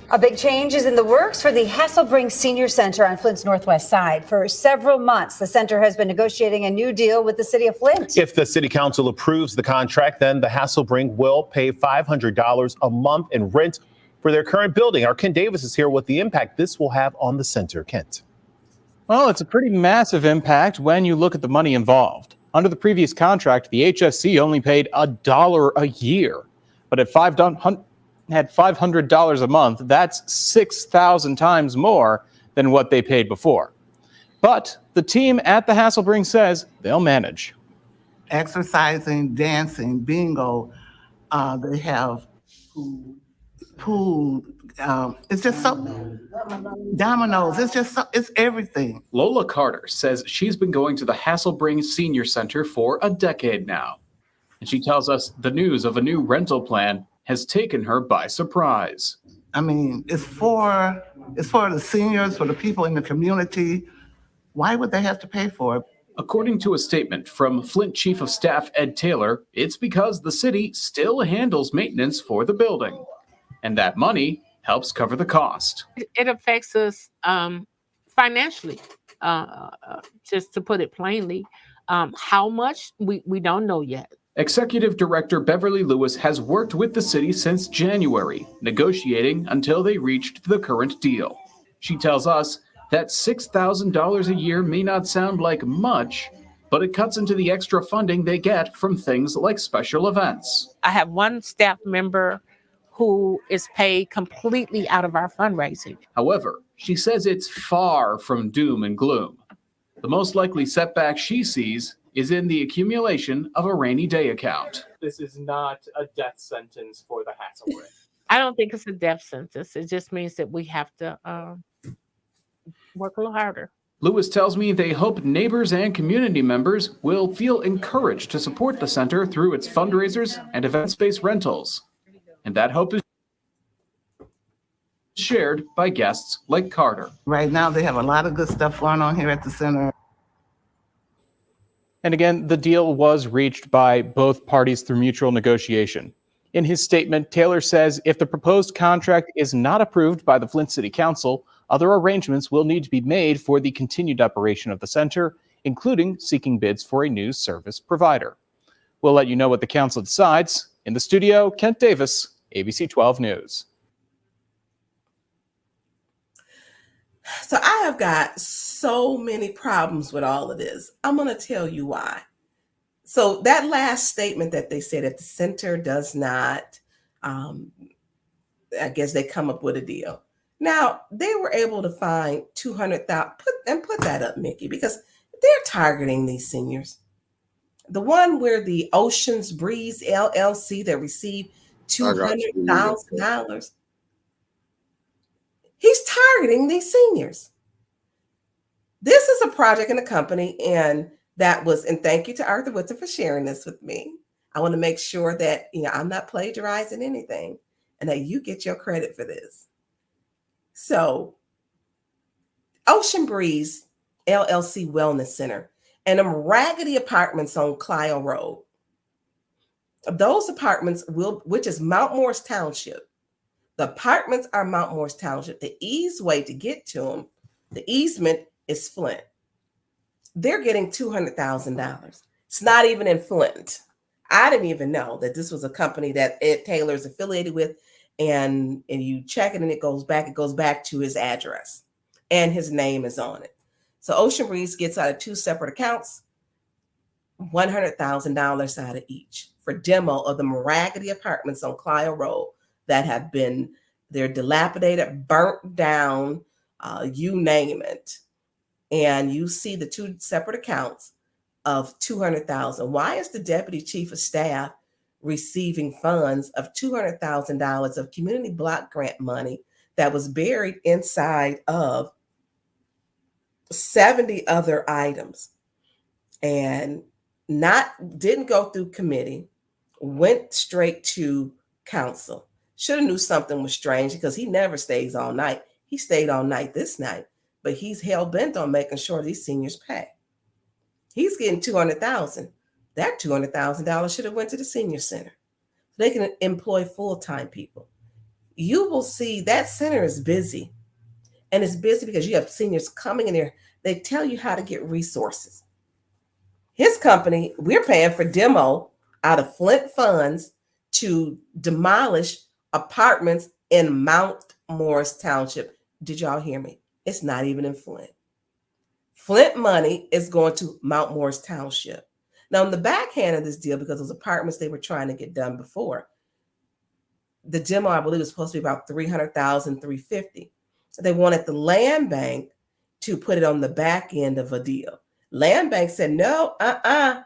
A big change is in the works for the Hasselbring Senior Center on Flint's northwest side. For several months, the center has been negotiating a new deal with the city of Flint. If the city council approves the contract, then the Hasselbring will pay $500 a month in rent for their current building. Our Kent Davis is here with the impact this will have on the center. Kent. Well, it's a pretty massive impact when you look at the money involved. Under the previous contract, the HSC only paid $1 a year, but at $500 a month, that's 6,000 times more than what they paid before. But the team at the Hasselbring says they'll manage. Exercising, dancing, bingo, they have pool, it's just so, dominoes, it's just so, it's everything. Lola Carter says she's been going to the Hasselbring Senior Center for a decade now. And she tells us the news of a new rental plan has taken her by surprise. I mean, it's for the seniors, for the people in the community. Why would they have to pay for it? According to a statement from Flint Chief of Staff Ed Taylor, it's because the city still handles maintenance for the building. And that money helps cover the cost. It affects us financially, just to put it plainly. How much, we don't know yet. Executive Director Beverly Lewis has worked with the city since January, negotiating until they reached the current deal. She tells us that $6,000 a year may not sound like much, but it cuts into the extra funding they get from things like special events. I have one staff member who is paid completely out of our fundraising. However, she says it's far from doom and gloom. The most likely setback she sees is in the accumulation of a rainy day account. This is not a death sentence for the Hasselbring. I don't think it's a death sentence. It just means that we have to work a little harder. Lewis tells me they hope neighbors and community members will feel encouraged to support the center through its fundraisers and event space rentals. And that hope is shared by guests like Carter. Right now, they have a lot of good stuff going on here at the center. And again, the deal was reached by both parties through mutual negotiation. In his statement, Taylor says if the proposed contract is not approved by the Flint City Council, other arrangements will need to be made for the continued operation of the center, including seeking bids for a new service provider. We'll let you know what the council decides. In the studio, Kent Davis, ABC 12 News. So I have got so many problems with all of this. I'm going to tell you why. So that last statement that they said, if the center does not, I guess they come up with a deal. Now, they were able to find 200,000, put that up, Mickey, because they're targeting these seniors. The one where the Oceans Breeze LLC that received $200,000, he's targeting these seniors. This is a project in a company, and thank you to Arthur Whitson for sharing this with me. I want to make sure that I'm not plagiarizing anything and that you get your credit for this. So, Ocean Breeze LLC Wellness Center and them raggedy apartments on Clio Road. Those apartments which is Mount Morris Township. The apartments are Mount Morris Township. The easy to get to them, the easement is Flint. They're getting $200,000. It's not even in Flint. I didn't even know that this was a company that Ed Taylor is affiliated with, and you check it and it goes back to his address, and his name is on it. So Ocean Breeze gets out of two separate accounts, $100,000 out of each for demo of the raggedy apartments on Clio Road that they're dilapidated, burnt down, you name it. And you see the two separate accounts of $200,000. Why is the deputy chief of staff receiving funds of $200,000 of community block grant money that was buried inside of 70 other items and didn't go through committee, went straight to council? Should have knew something was strange because he never stays all night. He stayed all night this night, but he's hell-bent on making sure these seniors pay. He's getting $200,000. That $200,000 should have went to the senior center. They can employ full-time people. You will see that center is busy. And it's busy because you have seniors coming in there. They tell you how to get resources. His company, we're paying for demo out of Flint funds to demolish apartments in Mount Morris Township. Did y'all hear me? It's not even in Flint. Flint money is going to Mount Morris Township. Now, in the backhand of this deal, because those apartments they were trying to get done before, the demo, I believe, was supposed to be about $300,000, $350,000. They wanted the land bank to put it on the back end of a deal. Land bank said, no,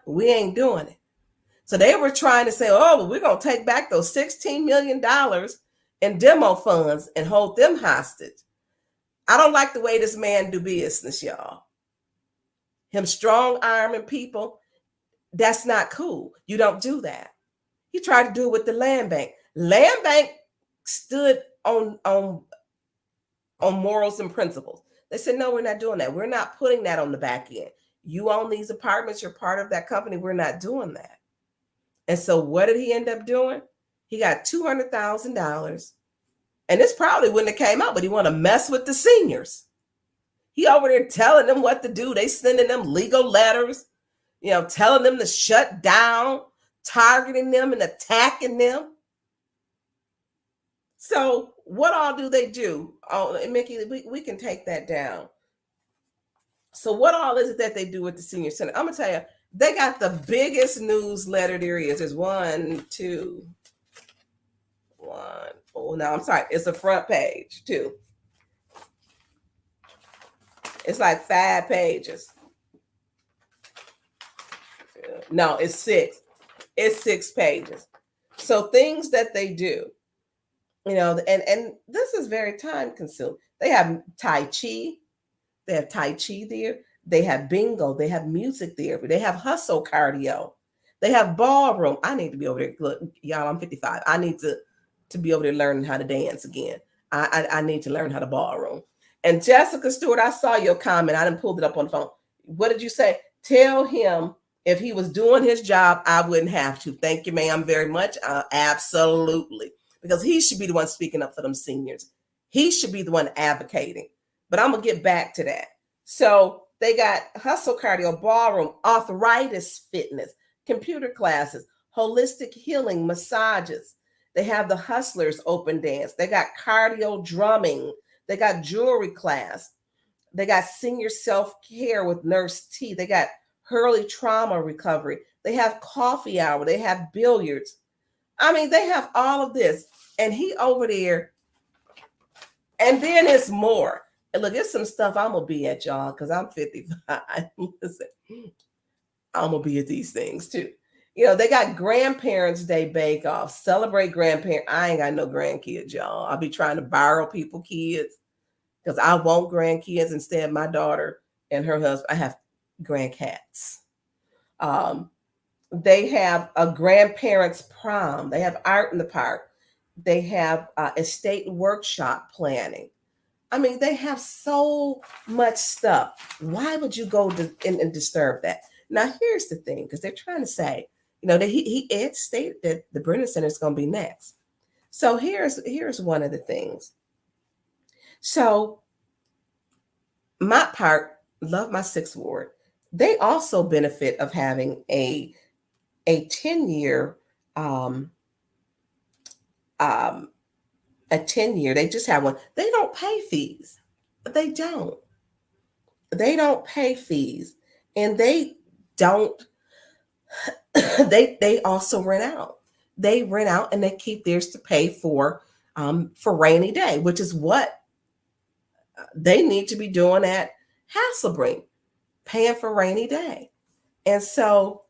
we ain't doing it. So they were trying to say, oh, well, we're going to take back those $16 million in demo funds and hold them hostage. I don't like the way this man do business, y'all. Him strong-arming people, that's not cool. You don't do that. He tried to do it with the land bank. Land bank stood on morals and principles. They said, no, we're not doing that. We're not putting that on the back end. You own these apartments. You're part of that company. We're not doing that. And so what did he end up doing? He got $200,000. And this probably wouldn't have came out, but he wanted to mess with the seniors. He over there telling them what to do. They sending them legal letters, telling them to shut down, targeting them and attacking them. So what all do they do? Oh, and Mickey, we can take that down. So what all is it that they do with the senior center? I'm going to tell you, they got the biggest newsletter there is. There's one. Oh, no, I'm sorry. It's a front page, too. It's like 5 pages. No, it's 6. It's 6 pages. So things that they do, and this is very time consuming. They have Tai Chi. They have Tai Chi there. They have bingo. They have music therapy. They have hustle cardio. They have ballroom. I need to be over there. Look, y'all, I'm 55. I need to be over there learning how to dance again. I need to learn how to ballroom. And Jessica Stewart, I saw your comment. I didn't pull it up on the phone. What did you say? Tell him if he was doing his job, I wouldn't have to. Thank you, ma'am, very much. Absolutely. Because he should be the one speaking up for them seniors. He should be the one advocating. But I'm going to get back to that. So They got hustle cardio, ballroom, arthritis fitness, computer classes, holistic healing, massages. They have the Hustlers open dance. They got cardio drumming. They got jewelry class. They got senior self-care with Nurse T. They got early trauma recovery. They have coffee hour. They have billiards. I mean, they have all of this. And he over there. And then it's more. And look, it's some stuff I'm going to be at, y'all, because I'm 55. Listen, I'm going to be at these things too. You know, they got Grandparents' Day Bake Off. Celebrate grandparents. I ain't got no grandkids, y'all. I'll be trying to borrow people kids because I want grandkids. Instead, my daughter and her husband, I have grandcats. They have a grandparents' prom. They have art in the park. They have estate workshop planning. I mean, they have so much stuff. Why would you go and disturb that? Now, here's the thing, because they're trying to say, you know, that Ed stated that the Brennan Center is going to be next. So here's one of the things. So Mott Park, love my 6th ward. They also benefit of having a 10-year a 10-year. They just have one. They don't pay fees. They don't pay fees, and they don't. They also rent out. They rent out and they keep theirs to pay for rainy day, which is what they need to be doing at Hasselbring, paying for rainy day. And so,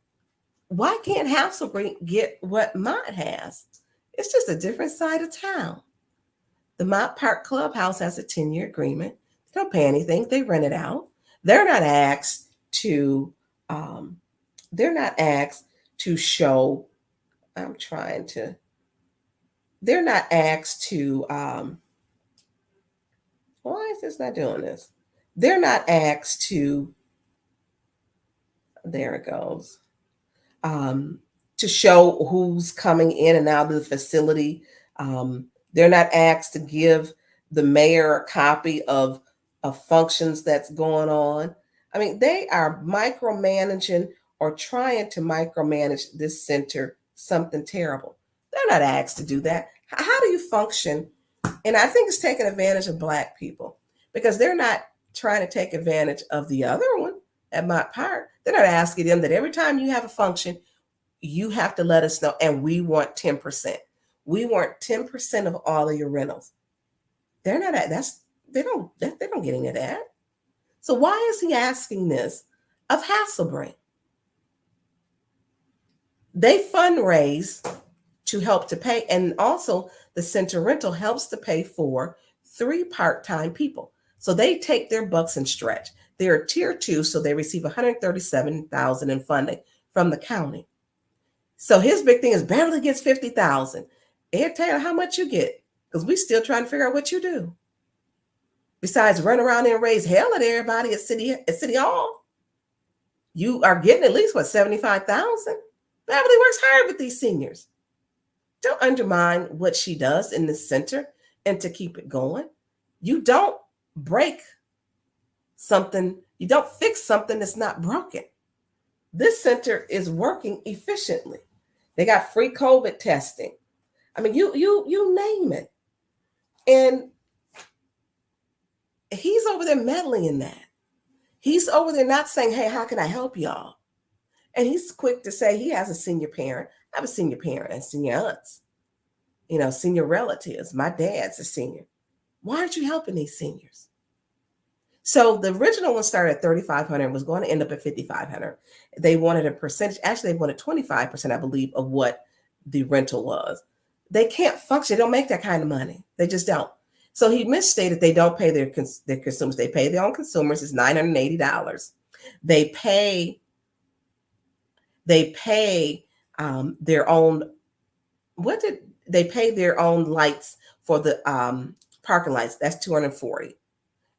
why can't Hasselbring get what Mott has? It's just a different side of town. The Mott Park Clubhouse has a 10-year agreement. They don't pay anything. They rent it out. They're not asked to show. They're not asked to. Why is this not doing this? They're not asked to. There it goes. To show who's coming in and out of the facility. They're not asked to give the mayor a copy of functions that's going on. I mean, they are micromanaging or trying to micromanage this center, something terrible. They're not asked to do that. How do you function? And I think it's taking advantage of Black people because they're not trying to take advantage of the other one at Mott Park. They're not asking them that every time you have a function, you have to let us know, and we want 10%. We want 10% of all of your rentals. They're not at they don't get any of that. So why is he asking this of Hasselbring? They fundraise to help to pay, and also the center rental helps to pay for 3 part-time people. So they take their bucks and stretch. They're tier 2, so they receive $137,000 in funding from the county. So his big thing is Beverly gets $50,000. Ed Taylor, how much you get? Because we still trying to figure out what you do. Besides run around there and raise hell at everybody at City Hall, you are getting at least, what, $75,000? Beverly works hard with these seniors. Don't undermine what she does in this center and to keep it going. You don't break something. You don't fix something that's not broken. This center is working efficiently. They got free COVID testing. I mean, you name it. And he's over there meddling in that. He's over there not saying, hey, how can I help y'all? And he's quick to say he has a senior parent. I have a senior parent and senior aunts, senior relatives. My dad's a senior. Why aren't you helping these seniors? So the original one started at $3,500 and was going to end up at $5,500. They wanted a percentage. Actually, they wanted 25%, I believe, of what the rental was. They can't function. They don't make that kind of money. They just don't. So he misstated they don't pay their consumers. They pay their own consumers. It's $980. They pay their own. They pay their own lights for the parking lights? That's $240.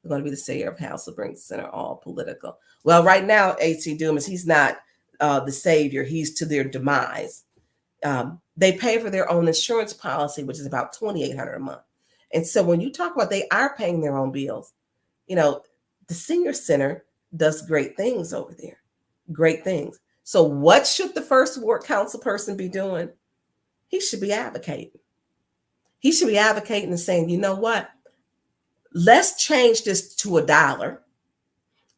They're going to be the savior of Hasselbring Center, all political. Well, right now, AC Dumas, he's not the savior. He's to their demise. They pay for their own insurance policy, which is about $2,800 a month. And so when you talk about they are paying their own bills, the senior center, does great things over there. Great things. So what should the first ward council person be doing? He should be advocating. He should be advocating and saying, you know what? Let's change this to $1.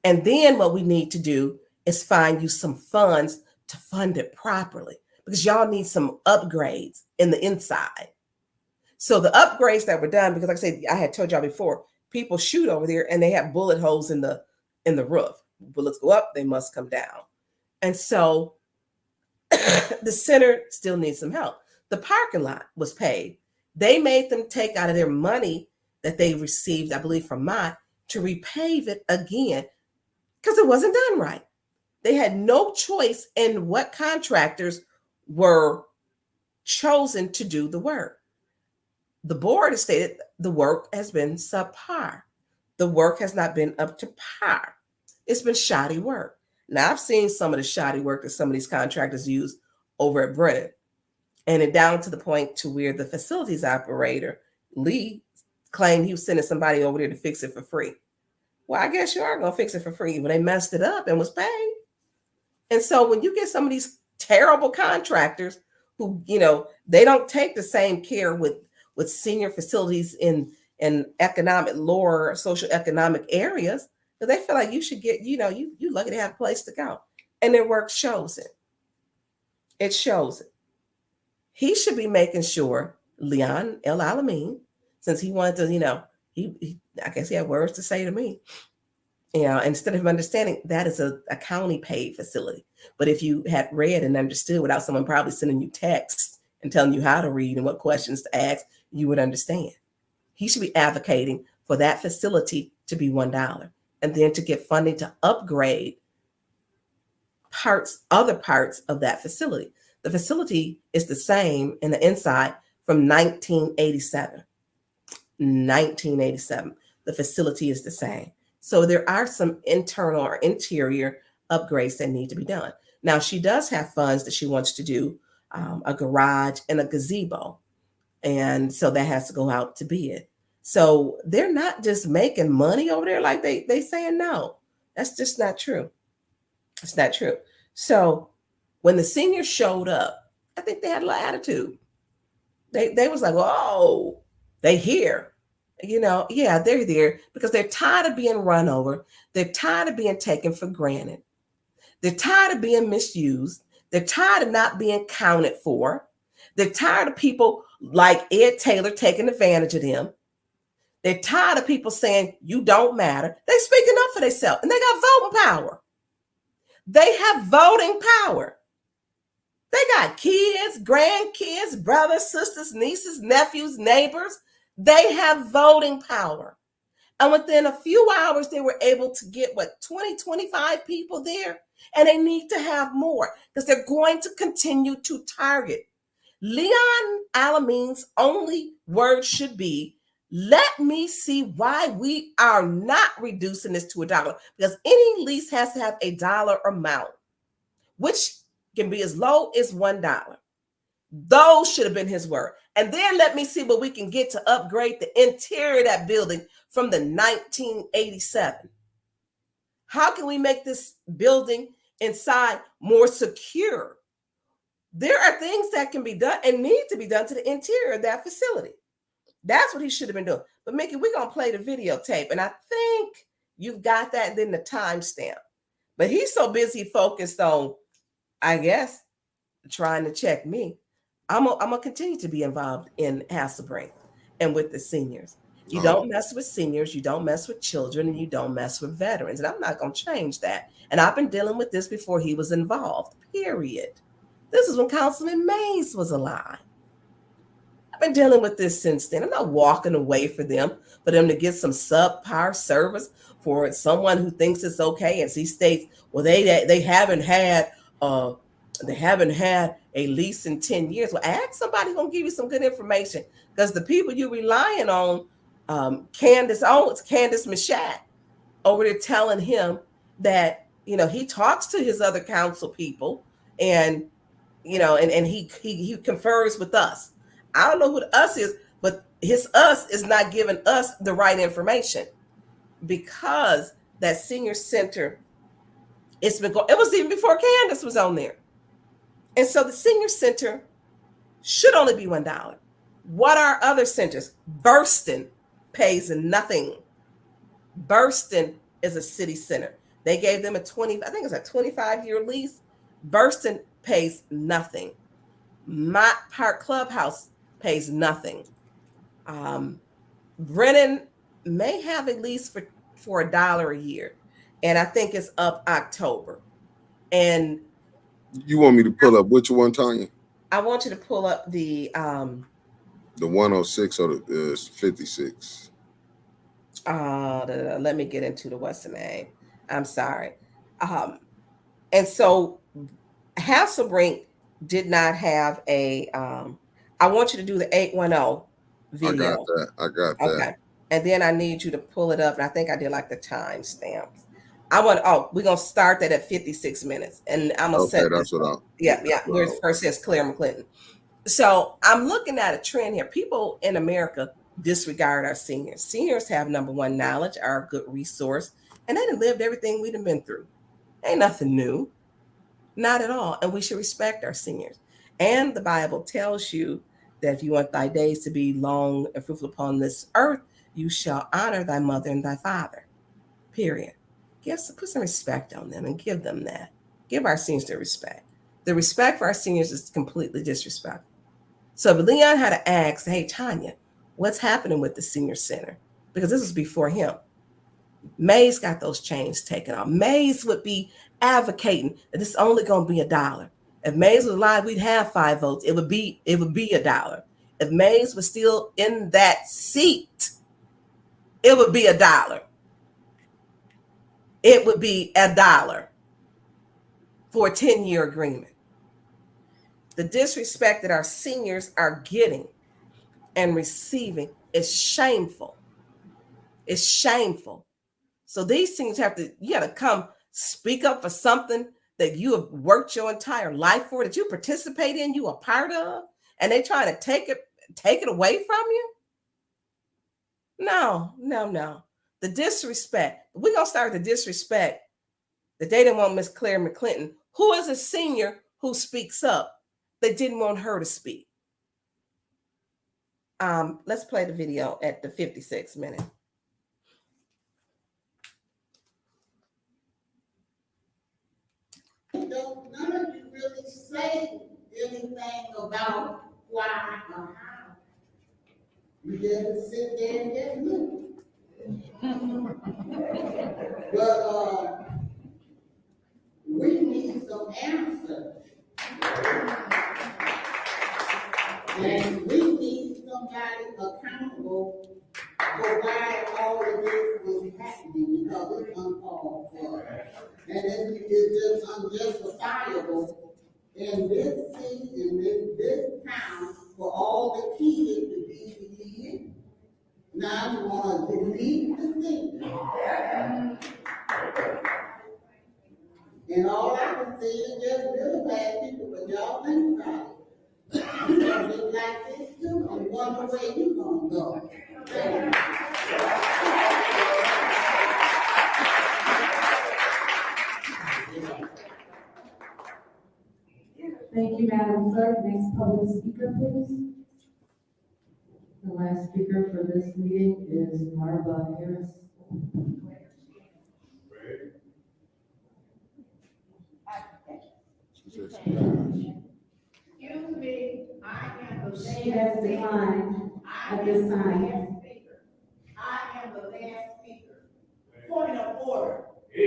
And then what we need to do is find you some funds to fund it properly, because y'all need some upgrades in the inside. So the upgrades that were done, because like I said, I had told y'all before, people shoot over there and they have bullet holes in the roof. Bullets go up, they must come down. And so the center still needs some help. The parking lot was paid. They made them take out of their money that they received, I believe, from Mott to repave it again because it wasn't done right. They had no choice in what contractors were chosen to do the work. The board has stated the work has been subpar. The work has not been up to par. It's been shoddy work. Now, I've seen some of the shoddy work that some of these contractors use over at Brennan, and it down to the point to where the facilities operator, Lee, claimed he was sending somebody over there to fix it for free. Well, I guess you are going to fix it for free, but they messed it up and was paid. And so when you get some of these terrible contractors who, they don't take the same care with senior facilities in economic, lower socioeconomic areas, because they feel like you should get, you lucky to have a place to go. And their work shows it. It shows it. He should be making sure, Leon El Alamin, since he wanted to, I guess he had words to say to me, instead of him understanding that is a county paid facility. But if you had read and understood without someone probably sending you texts and telling you how to read and what questions to ask, you would understand. He should be advocating for that facility to be $1 and then to get funding to upgrade other parts of that facility. The facility is the same in the inside from 1987. 1987. The facility is the same. So there are some internal or interior upgrades that need to be done. Now, she does have funds that she wants to do a garage and a gazebo. And so that has to go out to bid. So they're not just making money over there like they saying no. That's just not true. It's not true. So when the seniors showed up, I think they had a little attitude. They was like, oh, they here. Yeah, they're there because they're tired of being run over. They're tired of being taken for granted. They're tired of being misused. They're tired of not being counted for. They're tired of people like Ed Taylor taking advantage of them. They're tired of people saying, you don't matter. They're speaking up for themselves, and they got voting power. They have voting power. They got kids, grandkids, brothers, sisters, nieces, nephews, neighbors. They have voting power. And within a few hours, they were able to get 20, 25 people there. And they need to have more because they're going to continue to target. Leon Alamin's only word should be, let me see why we are not reducing this to $1, because any lease has to have $1 amount, which can be as low as $1. Those should have been his word. And then let me see what we can get to upgrade the interior of that building from the 1987. How can we make this building inside more secure? There are things that can be done and need to be done to the interior of that facility. That's what he should have been doing. But Mickey, we're going to play the videotape. And I think you've got that and then the timestamp. But he's so busy focused on, I guess, trying to check me. I'm going to continue to be involved in Hasselbring and with the seniors. You don't mess with seniors, you don't mess with children, and you don't mess with veterans. And I'm not going to change that. And I've been dealing with this before he was involved, period. This is when Councilman Mays was alive. I've been dealing with this since then. I'm not walking away for them to get some subpar service for someone who thinks it's okay. And he states, well, they haven't had a lease in 10 years. Well, ask somebody who's going to give you some good information, because the people you're relying on, Candace Machat over there telling him that, he talks to his other council people and, and he confers with us. I don't know who the us is, but his us is not giving us the right information, because that senior center, it's been going, it was even before Candace was on there. And so the senior center should only be $1. What are other centers? Burston pays nothing. Burston is a city center. They gave them I think it's a 25-year lease. Burston pays nothing. Mott Park Clubhouse pays nothing. Brennan may have a lease for $1 a year, and I think it's up October. And you want me to pull up which one, Tonya? I want you to pull up the 106 or the 56. Let me get into the what's the name. I'm sorry. And so Hasselbring did not have a. I want you to do the 810 video. I got that. Okay. And then I need you to pull it up. And I think I did like the timestamps. We're gonna start that at 56 minutes. And I'm gonna set that's what I'll where it first says Claire McClinton. So I'm looking at a trend here. People in America disregard our seniors. Seniors have number one knowledge, are a good resource, and they done lived everything we done been through. Ain't nothing new. Not at all. And we should respect our seniors. And the Bible tells you that if you want thy days to be long and fruitful upon this earth, you shall honor thy mother and thy father. Period. Put some respect on them and give them that. Give our seniors the respect. The respect for our seniors is completely disrespectful. So if Leon had to ask, hey, Tonya, what's happening with the senior center? Because this was before him. Mays got those chains taken off. Mays would be advocating that it's only going to be $1. If Mays was alive, we'd have 5 votes. It would be $1. If Mays was still in that seat, it would be $1. It would be $1 for a 10-year agreement. The disrespect that our seniors are getting and receiving is shameful. It's shameful. So these things you got to come speak up for something that you have worked your entire life for, that you participate in, you are part of, and they trying to take it away from you. No. The disrespect. We're going to start with the disrespect that they didn't want Miss Claire McClinton, who is a senior who speaks up. They didn't want her to speak. Let's play the video at the 56 minute. None of you really say anything about why or how. You just sit there and just look. But we need some answers. And we need somebody accountable for why all of this was happening, because it's uncalled for. And it's just unjustifiable in this city, in this town, for all the kids to be deleted. Now you want to delete the city. And all I can say is just really bad people, but y'all think about it. You're going to be like this too, and wonder where you're going to go. Thank you, Madam Clerk. Next public speaker, please. The last speaker for this meeting is Marva Harris. Excuse me, I am the She has declined at this time. I am the last speaker. Point of order. I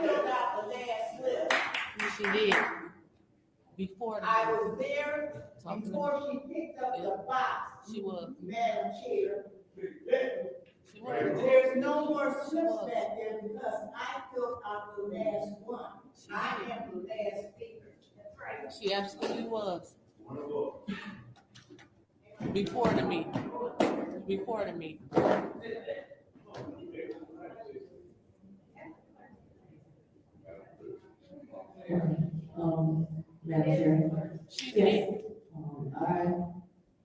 filled out the last slip. She did. Before I was there before she picked up the box. She was. Madam Chair. She was. There's no more slips back there because I filled out the last one. I am the last speaker. She absolutely was. Before the meeting. Before the meeting. Madam Chair. Yes. I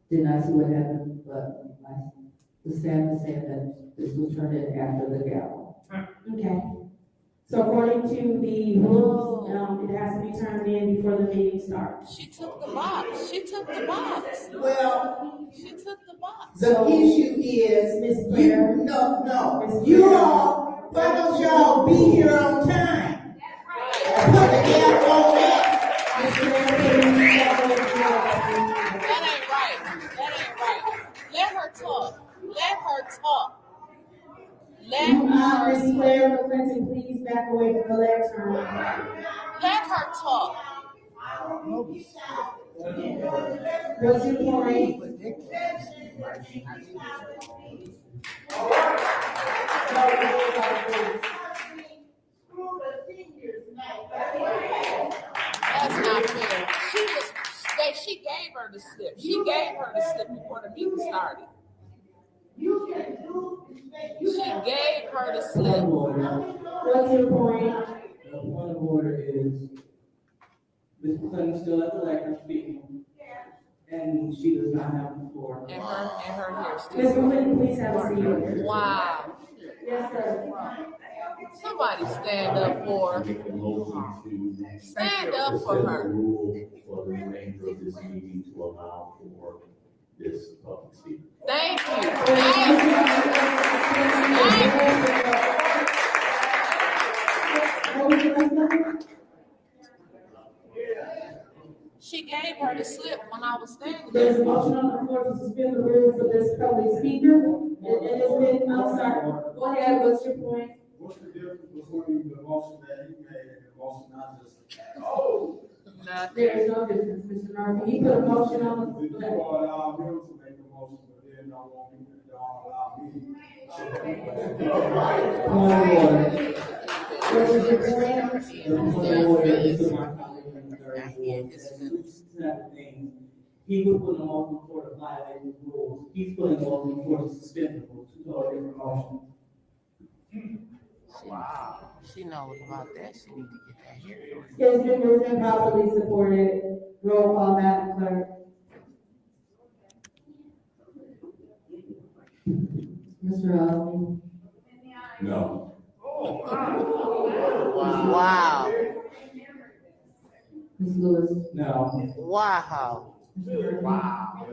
did not see what happened, but the staff is saying that this was turned in after the gavel. Okay. So according to the rules, it has to be turned in before the meeting starts. She took the box. She took the box. Well, She took the box. the issue is, Ms. Claire. no, you all, why don't y'all be here on time? Put the gap on that. That ain't right. That ain't right. Let her talk. Let her talk. Let her. Ms. Claire McClinton, please back away from the lectern. Let her talk. What's your point? That's not fair. She gave her the slip. She gave her the slip before the meeting started. She gave her the slip. What's your point? The point of order is Ms. McClellan still at the lectern speaking, and she does not have the floor. And her hair still. Ms. McClellan, please have a seat. Wow. Yes, sir. Somebody stand up for her. Stand up for her. For the remainder of this meeting to allow for this public speaker. Thank you. Thank you. She gave her the slip when I was standing there. There's a motion on the floor to suspend the rules for this public speaker. And it's been, I'm sorry, go ahead, what's your point? What's the difference between the motion that he made and the motion I just? There is no difference, Mr. Murphy. He put a motion on the Did you floor. allow him to make a motion, but then don't want me to allow me? What's your point? He would put them on the floor to violate the rules. He's putting them on the floor to suspend the rules, to go a different motion. Wow. She knows about that. She need to get that here. It's been moved and properly supported. Roll call, Madam Clerk. Mr. Alamin. No. Wow. Ms. Lewis. No. Wow. Wow.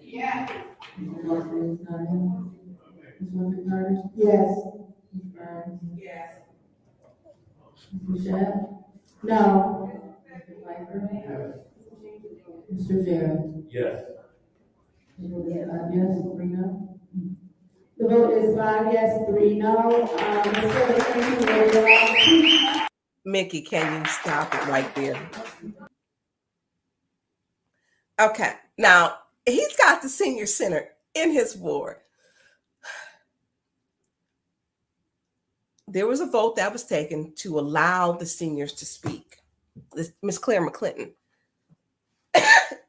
Yeah. Mr. Murphy is not in. Ms. Murphy-Carter? Yes. Ms. Burns? Yes. Ms. Michelle? No. Mr. Piper? Mr. Jarrett? Yes. The vote is 5 yes, 3 no. The vote is 5 yes, 3 no. Mickey, can you stop it right there? Okay, now he's got the senior center in his ward. There was a vote that was taken to allow the seniors to speak. Ms. Claire McClinton,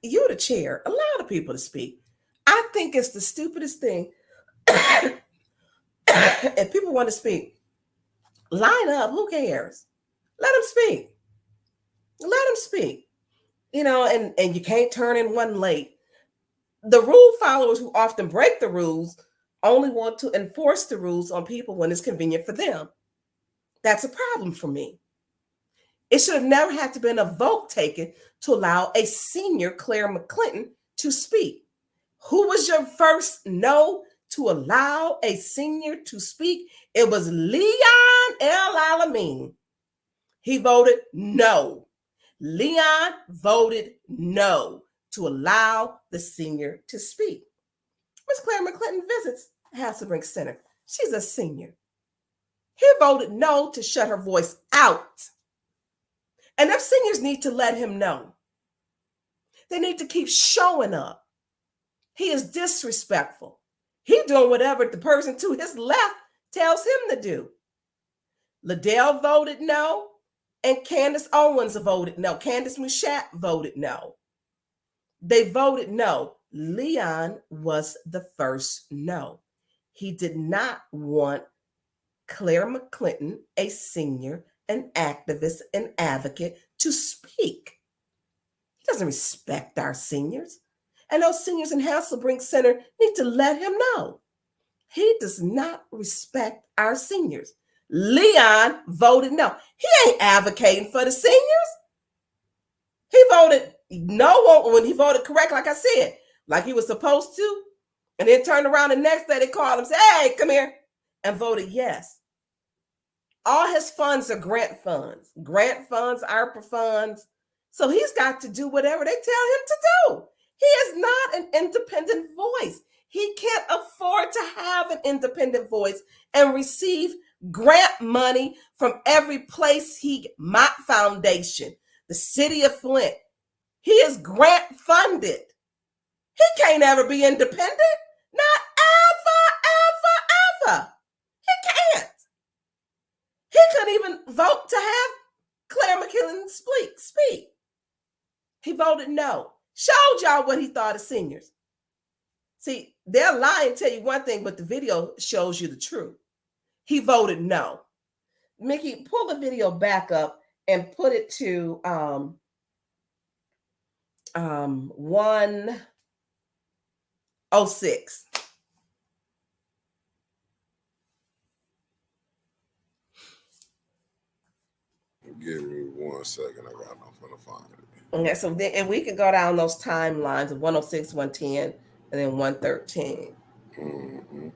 you're the chair. Allow the people to speak. I think it's the stupidest thing. If people want to speak, line up. Who cares? Let them speak. Let them speak. You know, and you can't turn in one late. The rule followers who often break the rules only want to enforce the rules on people when it's convenient for them. That's a problem for me. It should have never had to been a vote taken to allow a senior Claire McClinton to speak. Who was your first no to allow a senior to speak? It was Leon L. Alamin. He voted no. Leon voted no to allow the senior to speak. Ms. Claire McClinton visits Hasselbring Center. She's a senior. He voted no to shut her voice out. And them seniors need to let him know. They need to keep showing up. He is disrespectful. He's doing whatever the person to his left tells him to do. Liddell voted no, and Candace Owens voted no. Candace Mushat voted no. They voted no. Leon was the first no. He did not want Claire McClinton, a senior, an activist, an advocate, to speak. He doesn't respect our seniors. And those seniors in Hasselbring Center need to let him know. He does not respect our seniors. Leon voted no. He ain't advocating for the seniors. He voted no when he voted correct, like I said, like he was supposed to. And then turned around the next day, they called him and said, hey, come here, and voted yes. All his funds are grant funds, ARPA funds. So he's got to do whatever they tell him to do. He is not an independent voice. He can't afford to have an independent voice and receive grant money from every place Mott Foundation, the city of Flint. He is grant funded. He can't ever be independent. Not ever. He can't. He couldn't even vote to have Claire McKillen speak. He voted no. Showed y'all what he thought of seniors. See, they'll lie and tell you one thing, but the video shows you the truth. He voted no. Mickey, pull the video back up and put it to 106. Give me 1 second. I got nothing to find it. Okay, so then, and we can go down those timelines of 106, 110, and then 113. Mm-hmm.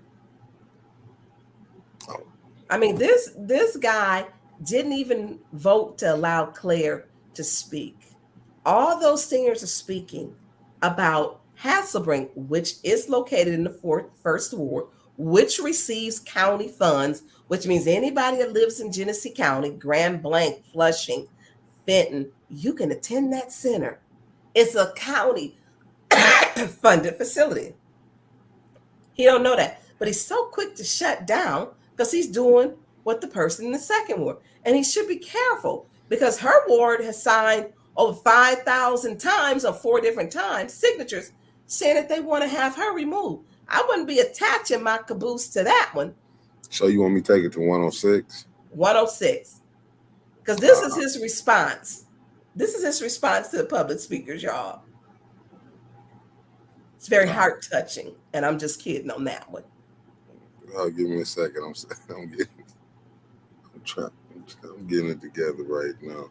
Oh. I mean, this guy didn't even vote to allow Claire to speak. All those seniors are speaking about Hasselbring, which is located in the First Ward, which receives county funds, which means anybody that lives in Genesee County, Grand Blanc, Flushing, Fenton, you can attend that center. It's a county funded facility. He don't know that, but he's so quick to shut down because he's doing what the person in the second ward. And he should be careful because her ward has signed over 5,000 times on 4 different times signatures saying that they want to have her removed. I wouldn't be attaching my caboose to that one. So you want me to take it to 106? 106. Because this is his response. This is his response to the public speakers, y'all. It's very heart-touching, and I'm just kidding on that one. Give me a second. I'm getting it together right now.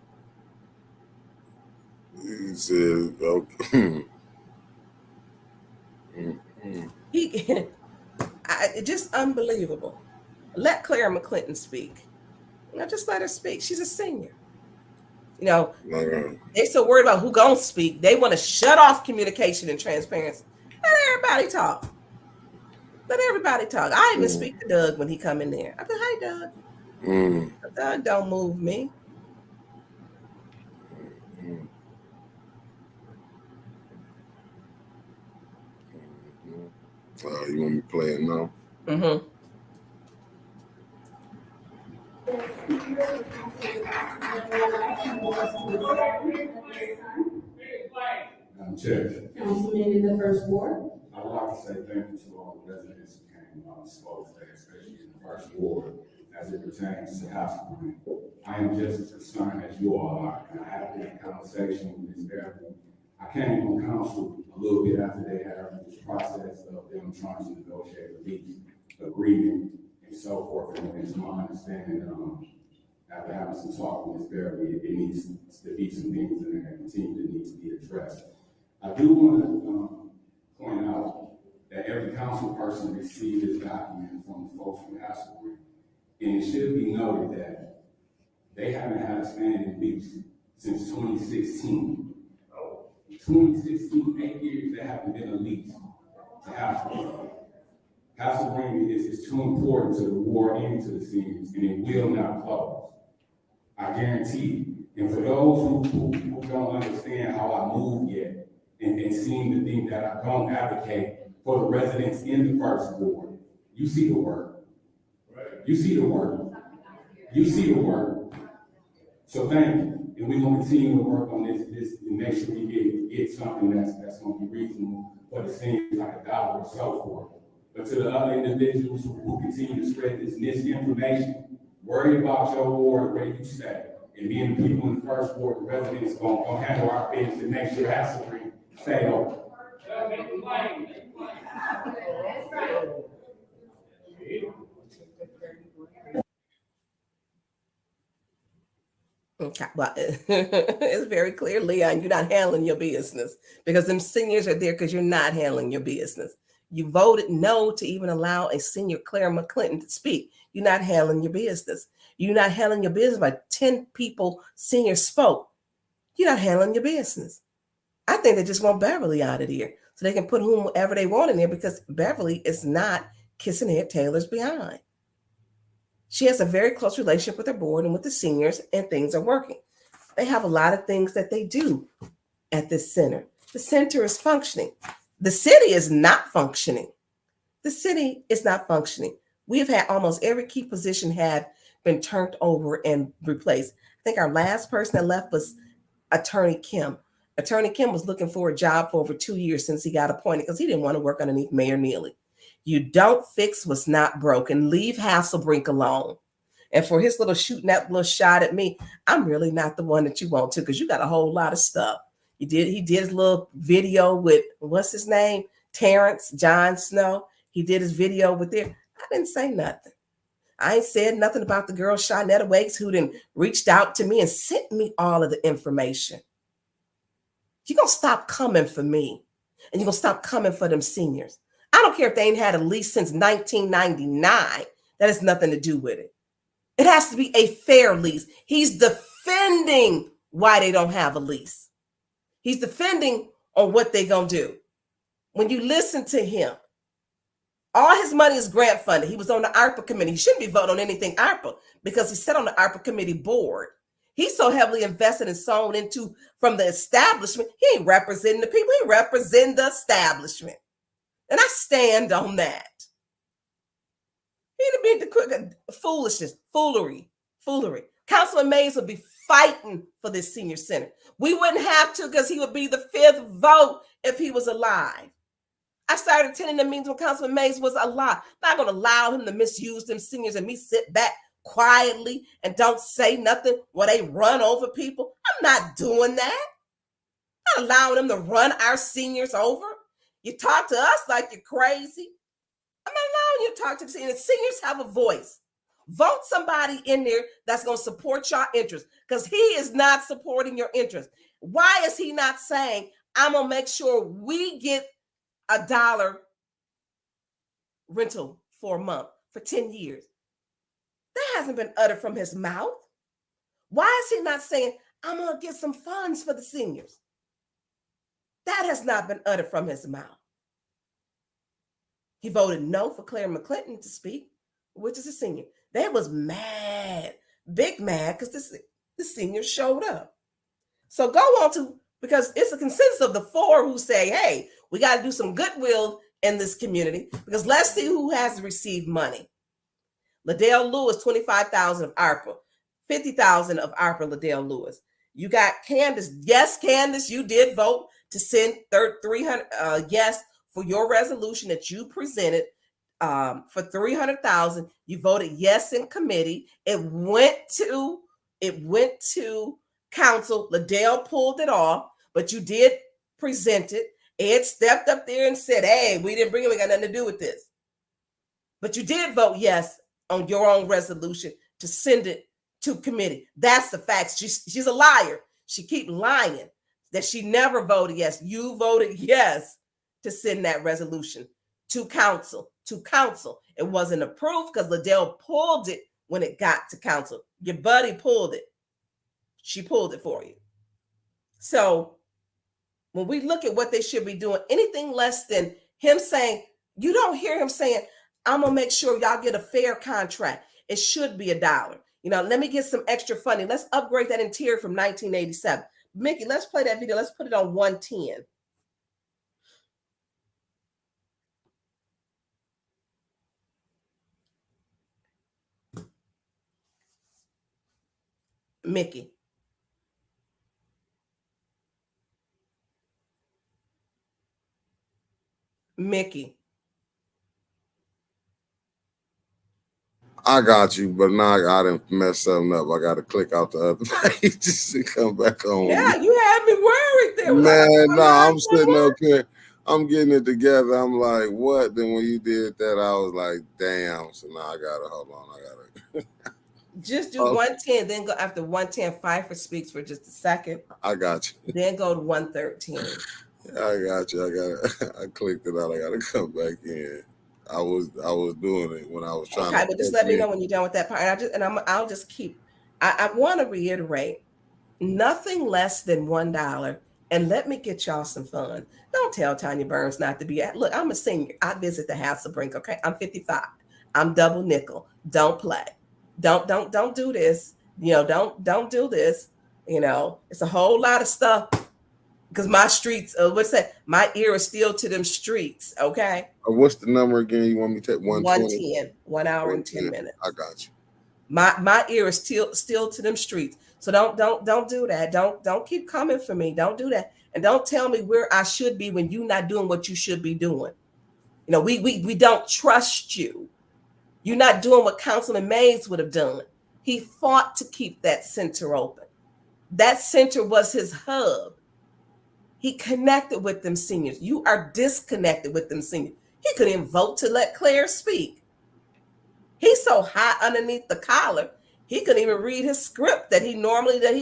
He said, okay. It's just unbelievable. Let Claire McClinton speak. Just let her speak. She's a senior. They so worried about who gonna speak. They want to shut off communication and transparency. Let everybody talk. Let everybody talk. I even speak to Doug when he come in there. I said, hi, Doug. Doug don't move me. You want me to play it now? Mm-hmm. Madam Chair. Councilman in the First Ward. I would like to say thank you to all the residents who came and spoke today, especially in the First Ward, as it pertains to Hasselbring. I am just as concerned as you all are, and I had a conversation with Ms. Beverly. I came on council a little bit after they had this process of them trying to negotiate a lease agreement and so forth, and it's my understanding after having some talk with Ms. Beverly, it needs to be some things in there that continue to need to be addressed. I do want to point out that every council person received this document from the folks from Hasselbring, and it should be noted that they haven't had a standing lease since 2016. 2016, 8 years, there haven't been a lease to Hasselbring. Hasselbring is too important to the ward and to the seniors, and it will not close. I guarantee you. And for those who don't understand how I move yet, and seem to think that I don't advocate for the residents in the First Ward, you see the work. You see the work. You see the work. So thank you. And we're going to continue to work on this and make sure we get something that's going to be reasonable for the seniors, like $1 or so forth. But to the other individuals who continue to spread this misinformation, worry about your ward where you stay. And being the people in the First Ward, the residents going to handle our business and make sure Hasselbring stay open. Okay, well, it's very clear, Leon, you're not handling your business because them seniors are there because you're not handling your business. You voted no to even allow a senior, Claire McClinton, to speak. You're not handling your business. You're not handling your business by 10 people seniors spoke. You're not handling your business. I think they just want Beverly out of here so they can put whomever they want in there because Beverly is not kissing Ed Taylor's behind. She has a very close relationship with her board and with the seniors, and things are working. They have a lot of things that they do at this center. The center is functioning. The city is not functioning. The city is not functioning. We have had almost every key position had been turned over and replaced. I think our last person that left was Attorney Kim. Attorney Kim was looking for a job for over 2 years since he got appointed because he didn't want to work underneath Mayor Neely. You don't fix what's not broken. Leave Hasselbrink alone. And for his little shooting that little shot at me, I'm really not the one that you want to because you got a whole lot of stuff. He did his little video with, what's his name? Terrence John Snow. He did his video with there. I didn't say nothing. I ain't said nothing about the girl Shawnetta Wakes who then reached out to me and sent me all of the information. You're going to stop coming for me and you're going to stop coming for them seniors. I don't care if they ain't had a lease since 1999. That has nothing to do with it. It has to be a fair lease. He's defending why they don't have a lease. He's defending on what they're going to do. When you listen to him, all his money is grant funded. He was on the ARPA committee. He shouldn't be voting on anything ARPA because he sat on the ARPA committee board. He's so heavily invested and sewn into from the establishment. He ain't representing the people. He represents the establishment. And I stand on that. He'd be the foolishness, foolery. Councilman Mays would be fighting for this senior center. We wouldn't have to because he would be the 5th vote if he was alive. I started attending the meetings when Councilman Mays was alive. I'm not going to allow him to misuse them seniors and me sit back quietly and don't say nothing while they run over people. I'm not doing that. I'm not allowing them to run our seniors over. You talk to us like you're crazy. I'm not allowing you to talk to the seniors. Seniors have a voice. Vote somebody in there that's going to support your interests because he is not supporting your interests. Why is he not saying, I'm going to make sure we get $1 rental for a month for 10 years? That hasn't been uttered from his mouth. Why is he not saying, I'm going to get some funds for the seniors? That has not been uttered from his mouth. He voted no for Claire McClinton to speak, which is a senior. They was mad, big mad, because the seniors showed up. So go on to, because it's a consensus of the 4 who say, hey, we got to do some goodwill in this community because let's see who has received money. Liddell Lewis, $25,000 of ARPA, $50,000 of ARPA, Liddell Lewis. You got Candace. Yes, Candace, you did vote to send 300 yes for your resolution that you presented for $300,000. You voted yes in committee. It went to council. Liddell pulled it off, but you did present it. Ed stepped up there and said, hey, we didn't bring it. We got nothing to do with this. But you did vote yes on your own resolution to send it to committee. That's the facts. She's a liar. She keep lying that she never voted yes. You voted yes to send that resolution to council. It wasn't approved because Liddell pulled it when it got to council. Your buddy pulled it. She pulled it for you. So when we look at what they should be doing, anything less than him saying, you don't hear him saying, I'm going to make sure y'all get a fair contract. It should be $1. Let me get some extra funding. Let's upgrade that interior from 1987. Mickey, let's play that video. Let's put it on 110. Mickey. I got you, but now I didn't mess something up. I got to click out the other page just to come back on. Yeah, you had me worried there. Man, no, I'm sitting up here. I'm getting it together. I'm like, what? Then when you did that, I was like, damn. So now I got to, hold on. I got to. Just do 110, then go after 110. Pfeiffer speaks for just a second. I got you. Then go to 113. I got you. I clicked it out. I got to come back in. I was doing it when I was trying. Okay, but just let me know when you're done with that part. I'll just keep. I want to reiterate, nothing less than $1. And let me get y'all some fun. Don't tell Tonya Burns not to be at. Look, I'm a senior. I visit the Hasselbring. Okay, I'm 55. I'm double nickel. Don't play. Don't do this. Don't do this. It's a whole lot of stuff. Because my streets, what's that? My ear is still to them streets. Okay. What's the number again? You want me to take 120? 110. 1 hour and 10 minutes. I got you. My ear is still to them streets. So don't do that. Don't keep coming for me. Don't do that. And don't tell me where I should be when you're not doing what you should be doing. We don't trust you. You're not doing what Councilman Mays would have done. He fought to keep that center open. That center was his hub. He connected with them seniors. You are disconnected with them seniors. He couldn't even vote to let Claire speak. He's so hot underneath the collar, he couldn't even read his script that he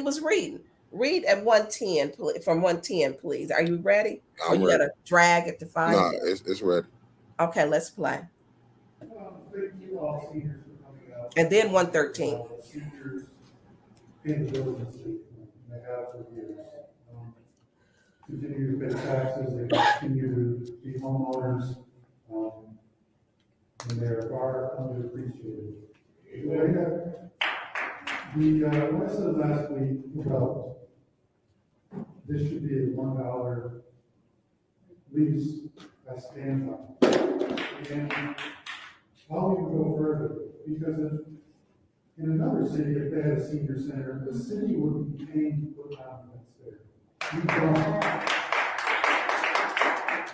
was reading. Read at 110, from 110, please. Are you ready? Or you gotta drag it to find it? No, it's ready. Okay, let's play. Thank you all seniors for coming out. And then 113. Seniors pay the bills and sleep, and they have for years. Continue to pay taxes, they continue to be homeowners, and they're far underappreciated. What I said last week about this should be a $1 lease I stand by. And I'll even go further, because in another city, if they had a senior center, the city would be paying to put monuments there.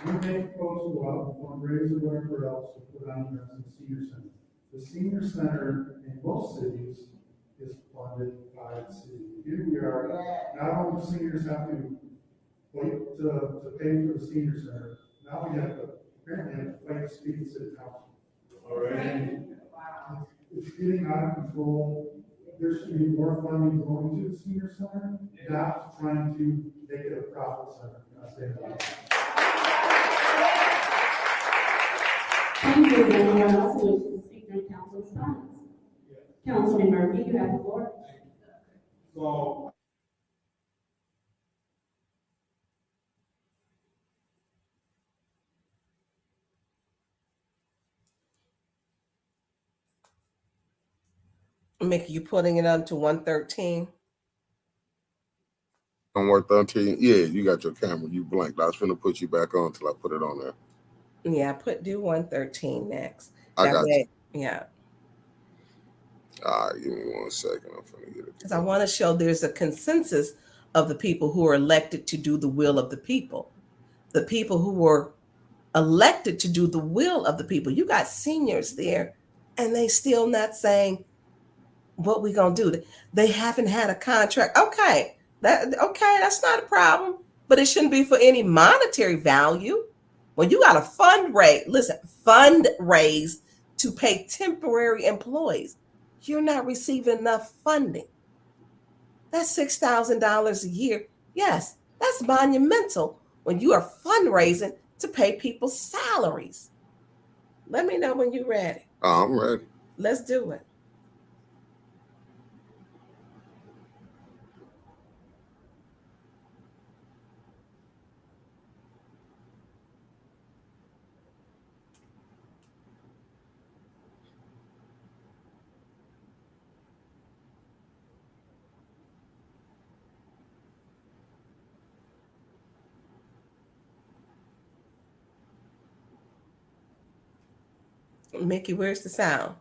We make folks go out and fundraise or whatever else to put monuments in the senior center. The senior center in most cities is funded by the city. Here we are, not only do seniors have to wait to pay for the senior center, now we have to apparently have to fight to speak to city council. All right. It's getting out of control. There should be more funding going to the senior center, not trying to make it a profit center. Thank you. Anyone else who wishes to speak during council's comments? Councilman Murphy, you have the floor. So, Mickey, you putting it on to 113? On 113? Yeah, you got your camera. You blanked. I was finna put you back on until I put it on there. Yeah, do 113 next. I got you. Yeah. All right, give me 1 second. I'm finna get it. Because I want to show there's a consensus of the people who are elected to do the will of the people. The people who were elected to do the will of the people. You got seniors there, and they still not saying what we gonna do. They haven't had a contract. Okay, that's not a problem, but it shouldn't be for any monetary value. When you got a fundraise to pay temporary employees, you're not receiving enough funding. That's $6,000 a year. Yes, that's monumental when you are fundraising to pay people's salaries. Let me know when you're ready. I'm ready. Let's do it. Mickey, where's the sound?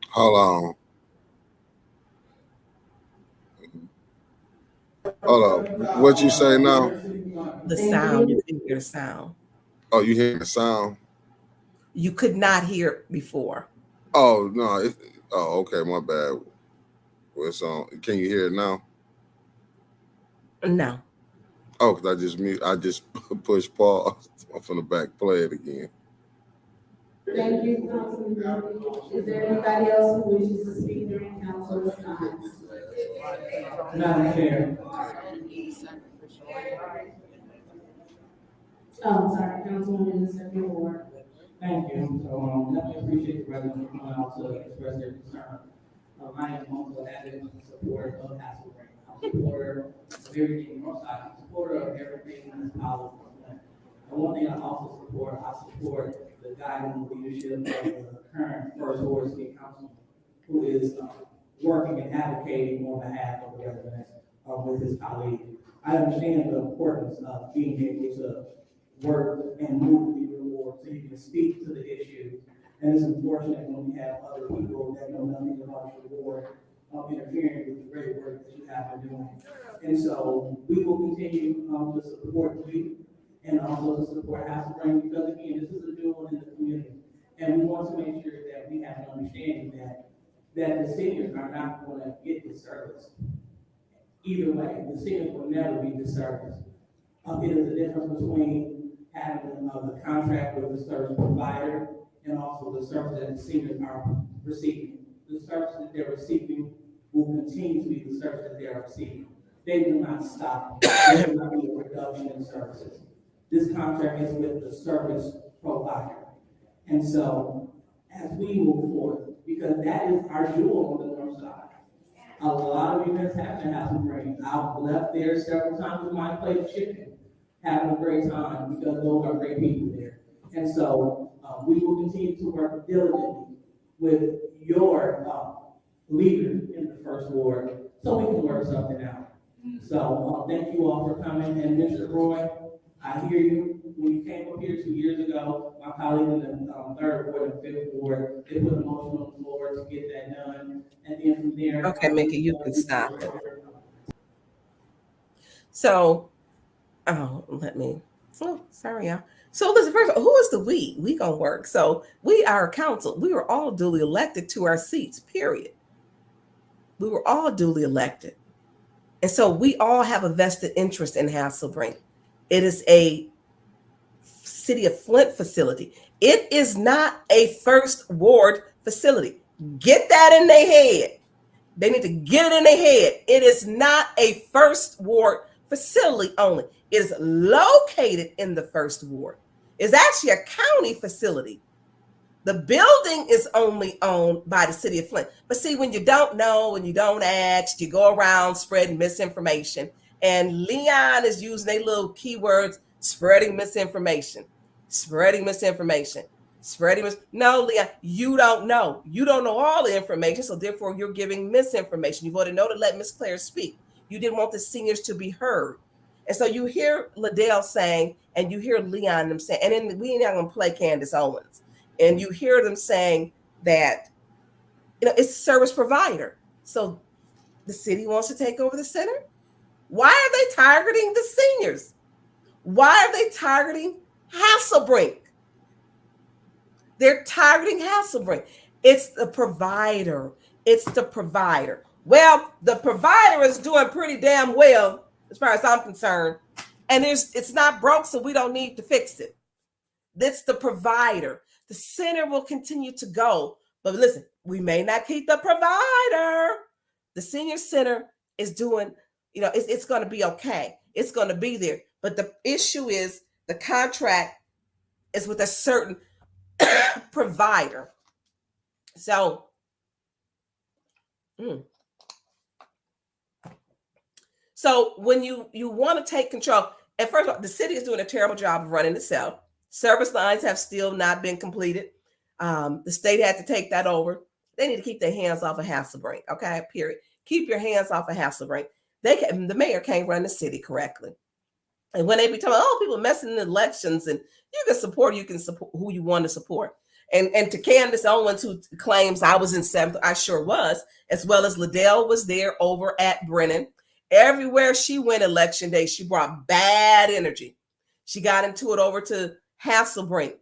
Hold on. What you say now? The sound. You can hear the sound. Oh, you hear the sound? You could not hear it before. Oh, no. Okay. My bad. Well, it's on. Can you hear it now? No. Oh, because I just pushed pause. I'm finna back play it again. Thank you, Councilman Murphy. Is there anybody else who wishes to speak during council's time? Madam Chair. Oh, sorry, Councilwoman in the second ward. Thank you. So, definitely appreciate the residents for coming out to express their concern. I am also an avid supporter of Hasselbring. I'm a supporter of everything Northside. I'm a supporter of everything in this college. And one thing I also support, the guidance and leadership of the current first ward city councilman, who is working and advocating on behalf of the residents with his colleague. I understand the importance of being able to work and move through the ward so you can speak to the issues. And it's unfortunate when we have other people that know nothing about your ward interfering with the great work that you have been doing. And so we will continue to support you and also to support Hasselbring, because again, this is a jewel in the community. And we want to make sure that we have an understanding that the seniors are not going to get disserviced. Either way, the seniors will never be disserviced. It is the difference between having the contract with the service provider and also the service that the seniors are receiving. The service that they're receiving will continue to be the service that they are receiving. They will not stop. There will not be a reduction in services. This contract is with the service provider. And so, as we move forward, because that is our jewel on the north side. A lot of events happen in Hasselbring. I've left there several times with my plate of chicken, having a great time, because those are great people there. And so, we will continue to work diligently with your leader in the first ward so we can work something out. So, thank you all for coming. And Mr. Roy, I hear you. When you came up here 2 years ago, my colleague in the third ward and fifth ward, they put a motion on the floor to get that done. And then from there. Okay, Mickey, you can stop it. So, sorry, y'all. So listen, first of all, who is the we? We gonna work. So we are a council. We were all duly elected to our seats, period. We were all duly elected. And so we all have a vested interest in Hasselbring. It is a City of Flint facility. It is not a first ward facility. Get that in their head. They need to get it in their head. It is not a first ward facility only. It is located in the first ward. It's actually a county facility. The building is only owned by the City of Flint. But see, when you don't know and you don't ask, you go around spreading misinformation. And Leon is using their little keywords, spreading misinformation. No, Leon, you don't know. You don't know all the information, so therefore you're giving misinformation. You voted no to let Miss Claire speak. You didn't want the seniors to be heard. And so you hear Liddell saying, and you hear Leon them saying, and then we're not going to play Candace Owens. And you hear them saying that, it's service provider. So the city wants to take over the center. Why are they targeting the seniors? Why are they targeting Hasselbring? They're targeting Hasselbring. It's the provider. Well, the provider is doing pretty damn well as far as I'm concerned. And it's not broke, so we don't need to fix it. That's the provider. The center will continue to go. But listen, we may not keep the provider. The senior center is doing, it's going to be okay. It's going to be there. But the issue is the contract is with a certain provider. So, So when you want to take control, and first of all, the city is doing a terrible job of running itself. Service lines have still not been completed. The state had to take that over. They need to keep their hands off of Hasselbring. Okay, period. Keep your hands off of Hasselbring. The mayor can't run the city correctly. And when they be talking, people messing in elections, and you can support who you want to support. And to Candace Owens, who claims I was in 7th, I sure was, as well as Liddell was there over at Brennan. Everywhere she went election day, she brought bad energy. She got into it over to Hasselbring,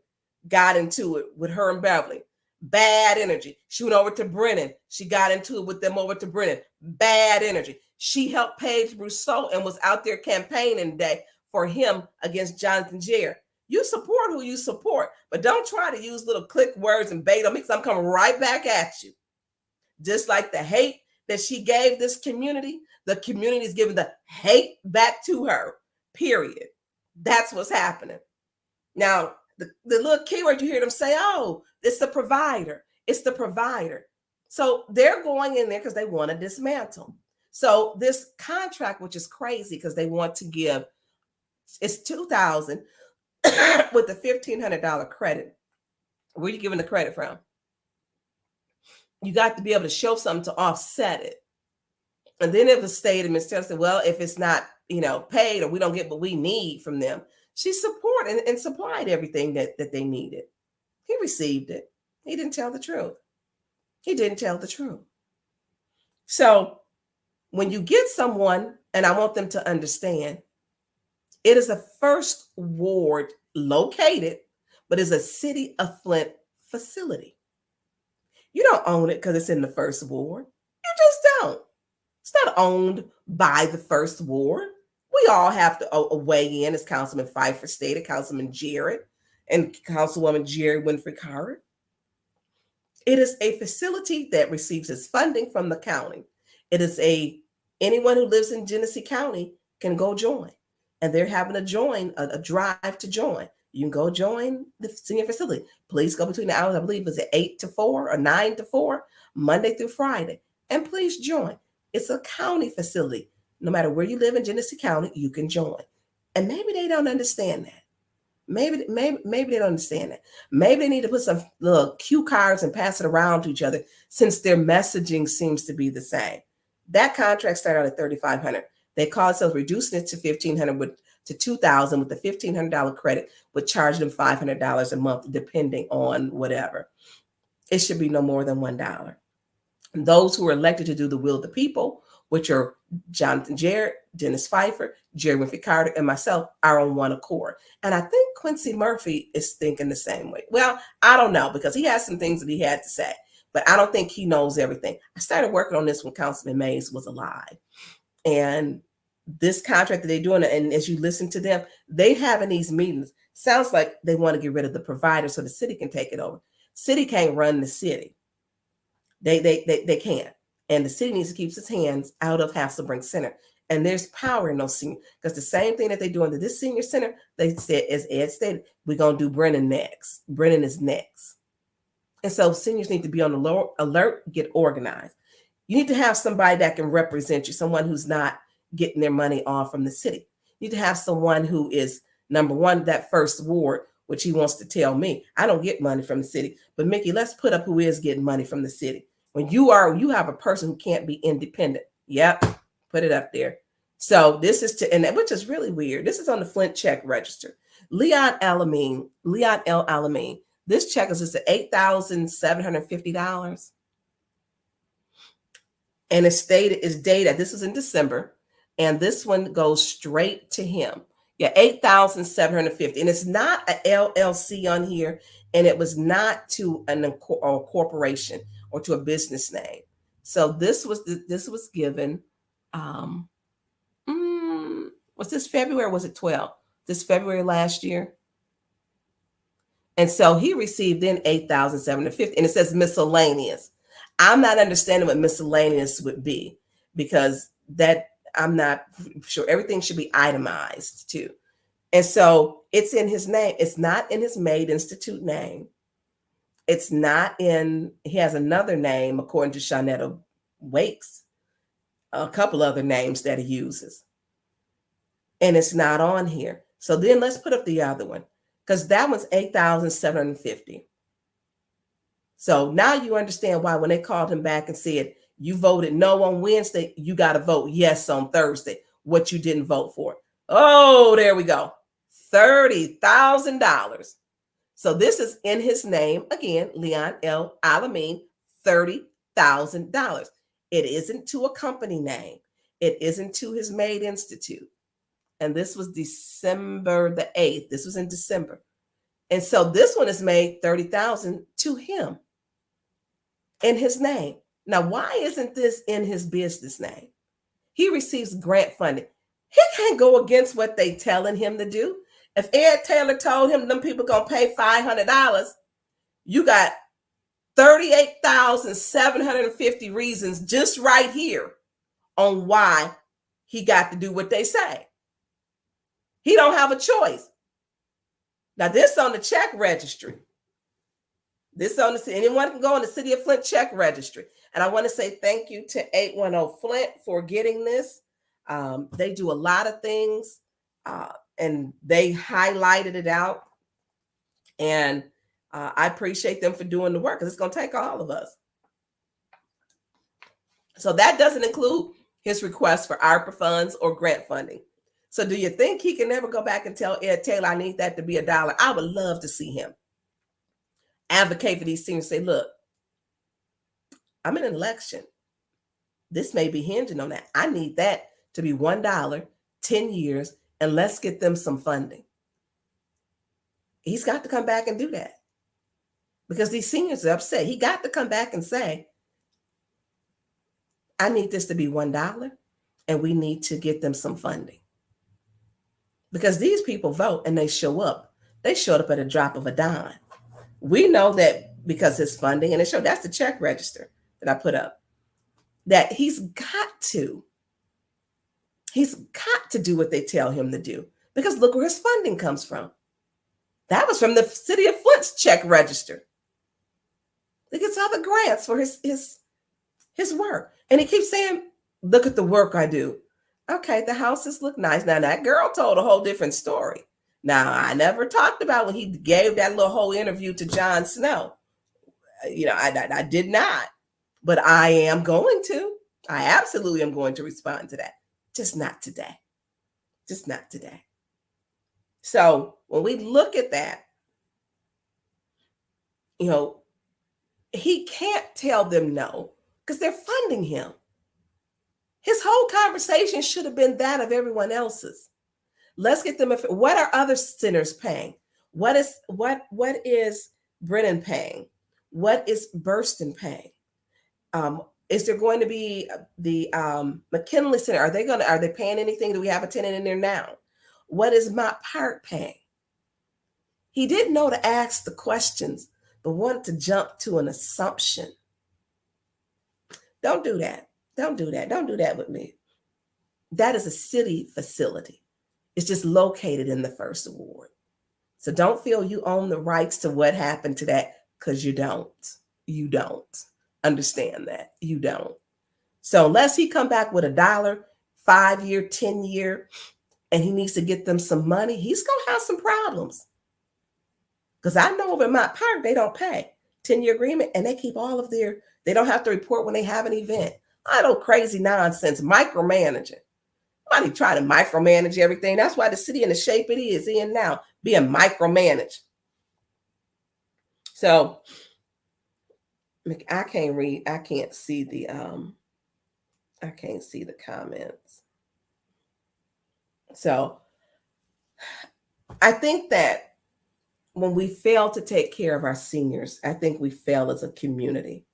got into it with her and Beverly. Bad energy. She went over to Brennan. She got into it with them over to Brennan. Bad energy. She helped Paige Brousseau and was out there campaigning today for him against Jonathan Jair. You support who you support, but don't try to use little click words and bait on me because I'm coming right back at you. Just like the hate that she gave this community, the community is giving the hate back to her, period. That's what's happening. Now, the little keyword you hear them say, oh, it's the provider. It's the provider. So they're going in there because they want to dismantle. So this contract, which is crazy because they want to give, it's $2,000 with the $1,500 credit. Where are you giving the credit from? You got to be able to show something to offset it. And then if the state administrator said, well, if it's not, paid or we don't get what we need from them, she supported and supplied everything that they needed. He received it. He didn't tell the truth. He didn't tell the truth. So when you get someone, and I want them to understand, it is a first ward located, but it's a City of Flint facility. You don't own it because it's in the first ward. You just don't. It's not owned by the first ward. We all have to weigh in, as Councilman Pfeiffer stated, Councilman Jarrett, and Councilwoman Jerry Winfrey Carter. It is a facility that receives its funding from the county. It is anyone who lives in Genesee County can go join. And they're having a drive to join. You can go join the senior facility. Please go between the hours, I believe, is it 8 to 4 or 9 to 4, Monday through Friday. And please join. It's a county facility. No matter where you live in Genesee County, you can join. And maybe they don't understand that. Maybe they don't understand that. Maybe they need to put some little cue cards and pass it around to each other since their messaging seems to be the same. That contract started out at $3,500. They call themselves reducing it to $1,500 to $2,000 with the $1,500 credit, would charge them $500 a month, depending on whatever. It should be no more than $1. And those who are elected to do the will of the people, which are Jonathan Jarrett, Dennis Pfeiffer, Jerry Winfrey Carter, and myself, are on one accord. And I think Quincy Murphy is thinking the same way. Well, I don't know, because he has some things that he had to say, but I don't think he knows everything. I started working on this when Councilman Mays was alive. And this contract that they're doing, and as you listen to them, they having these meetings. Sounds like they want to get rid of the provider so the city can take it over. City can't run the city. They can't. And the city needs to keep its hands out of Hasselbring Center. And there's power in those seniors. Because the same thing that they're doing to this senior center, they said, as Ed stated, we're going to do Brennan next. Brennan is next. And so seniors need to be on the alert, get organized. You need to have somebody that can represent you, someone who's not getting their money off from the city. You need to have someone who is, number one, that first ward, which he wants to tell me, I don't get money from the city. But Mickey, let's put up who is getting money from the city. When you have a person who can't be independent. Yep, put it up there. So this is which is really weird. This is on the Flint check register. Leon L. Alamin. This check is just $8,750. And it's dated, this is in December. And this one goes straight to him. Yeah, $8,750. And it's not an LLC on here. And it was not to a corporation or to a business name. So this was given, was this February or was it 12? This February last year. And so he received then $8,750, and it says miscellaneous. I'm not understanding what miscellaneous would be, because that I'm not sure. Everything should be itemized too. And so it's in his name. It's not in his Maid Institute name. It's not in, he has another name, according to Shawnetta Wakes, a couple other names that he uses. And it's not on here. So then let's put up the other one, because that one's $8,750. So now you understand why when they called him back and said, you voted no on Wednesday, you got to vote yes on Thursday, what you didn't vote for. Oh, there we go. $30,000. So this is in his name. Again, Leon L. Alamin, $30,000. It isn't to a company name. It isn't to his Maid Institute. And this was December the 8th. This was in December. And so this one is made $30,000 to him in his name. Now, why isn't this in his business name? He receives grant funding. He can't go against what they telling him to do. If Ed Taylor told him them people gonna pay $500, you got 38,750 reasons just right here on why he got to do what they say. He don't have a choice. Now, this on the check registry. This on the, anyone can go on the City of Flint check registry. And I want to say thank you to 810 Flint for getting this. They do a lot of things, and they highlighted it out. And I appreciate them for doing the work, because it's going to take all of us. So that doesn't include his request for ARPA funds or grant funding. So do you think he can never go back and tell Ed Taylor, I need that to be $1? I would love to see him advocate for these seniors. Say, look, I'm in an election. This may be hinging on that. I need that to be $1, 10 years, and let's get them some funding. He's got to come back and do that, because these seniors are upset. He got to come back and say, I need this to be $1, and we need to get them some funding. Because these people vote and they show up. They showed up at a drop of a dime. We know that because his funding, and it showed, that's the check register that I put up, that he's got to do what they tell him to do, because look where his funding comes from. That was from the City of Flint's check register. He gets other grants for his work. And he keeps saying, look at the work I do. Okay, the houses look nice. Now, that girl told a whole different story. Now, I never talked about when he gave that little whole interview to Jon Snow. I did not. But I am going to. I absolutely am going to respond to that. Just not today. Just not today. So when we look at that, he can't tell them no, because they're funding him. His whole conversation should have been that of everyone else's. Let's get them. What are other centers paying? What is Brennan paying? What is Burston paying? Is there going to be the McKinley Center? Are they paying anything? Do we have a tenant in there now? What is Mott Park paying? He didn't know to ask the questions, but wanted to jump to an assumption. Don't do that. Don't do that. Don't do that with me. That is a city facility. It's just located in the First Ward. So don't feel you own the rights to what happened to that, because you don't. You don't. Understand that. You don't. So unless he come back with $1, 5-year, 10-year, and he needs to get them some money, he's going to have some problems. Because I know over in Mott Park, they don't pay 10-year agreement, and they keep all of they don't have to report when they have an event. I know, crazy nonsense, micromanaging. Nobody try to micromanage everything. That's why the city in the shape it is in now, being micromanaged. So I can't read. I can't see the comments. So I think that when we fail to take care of our seniors, I think we fail as a community.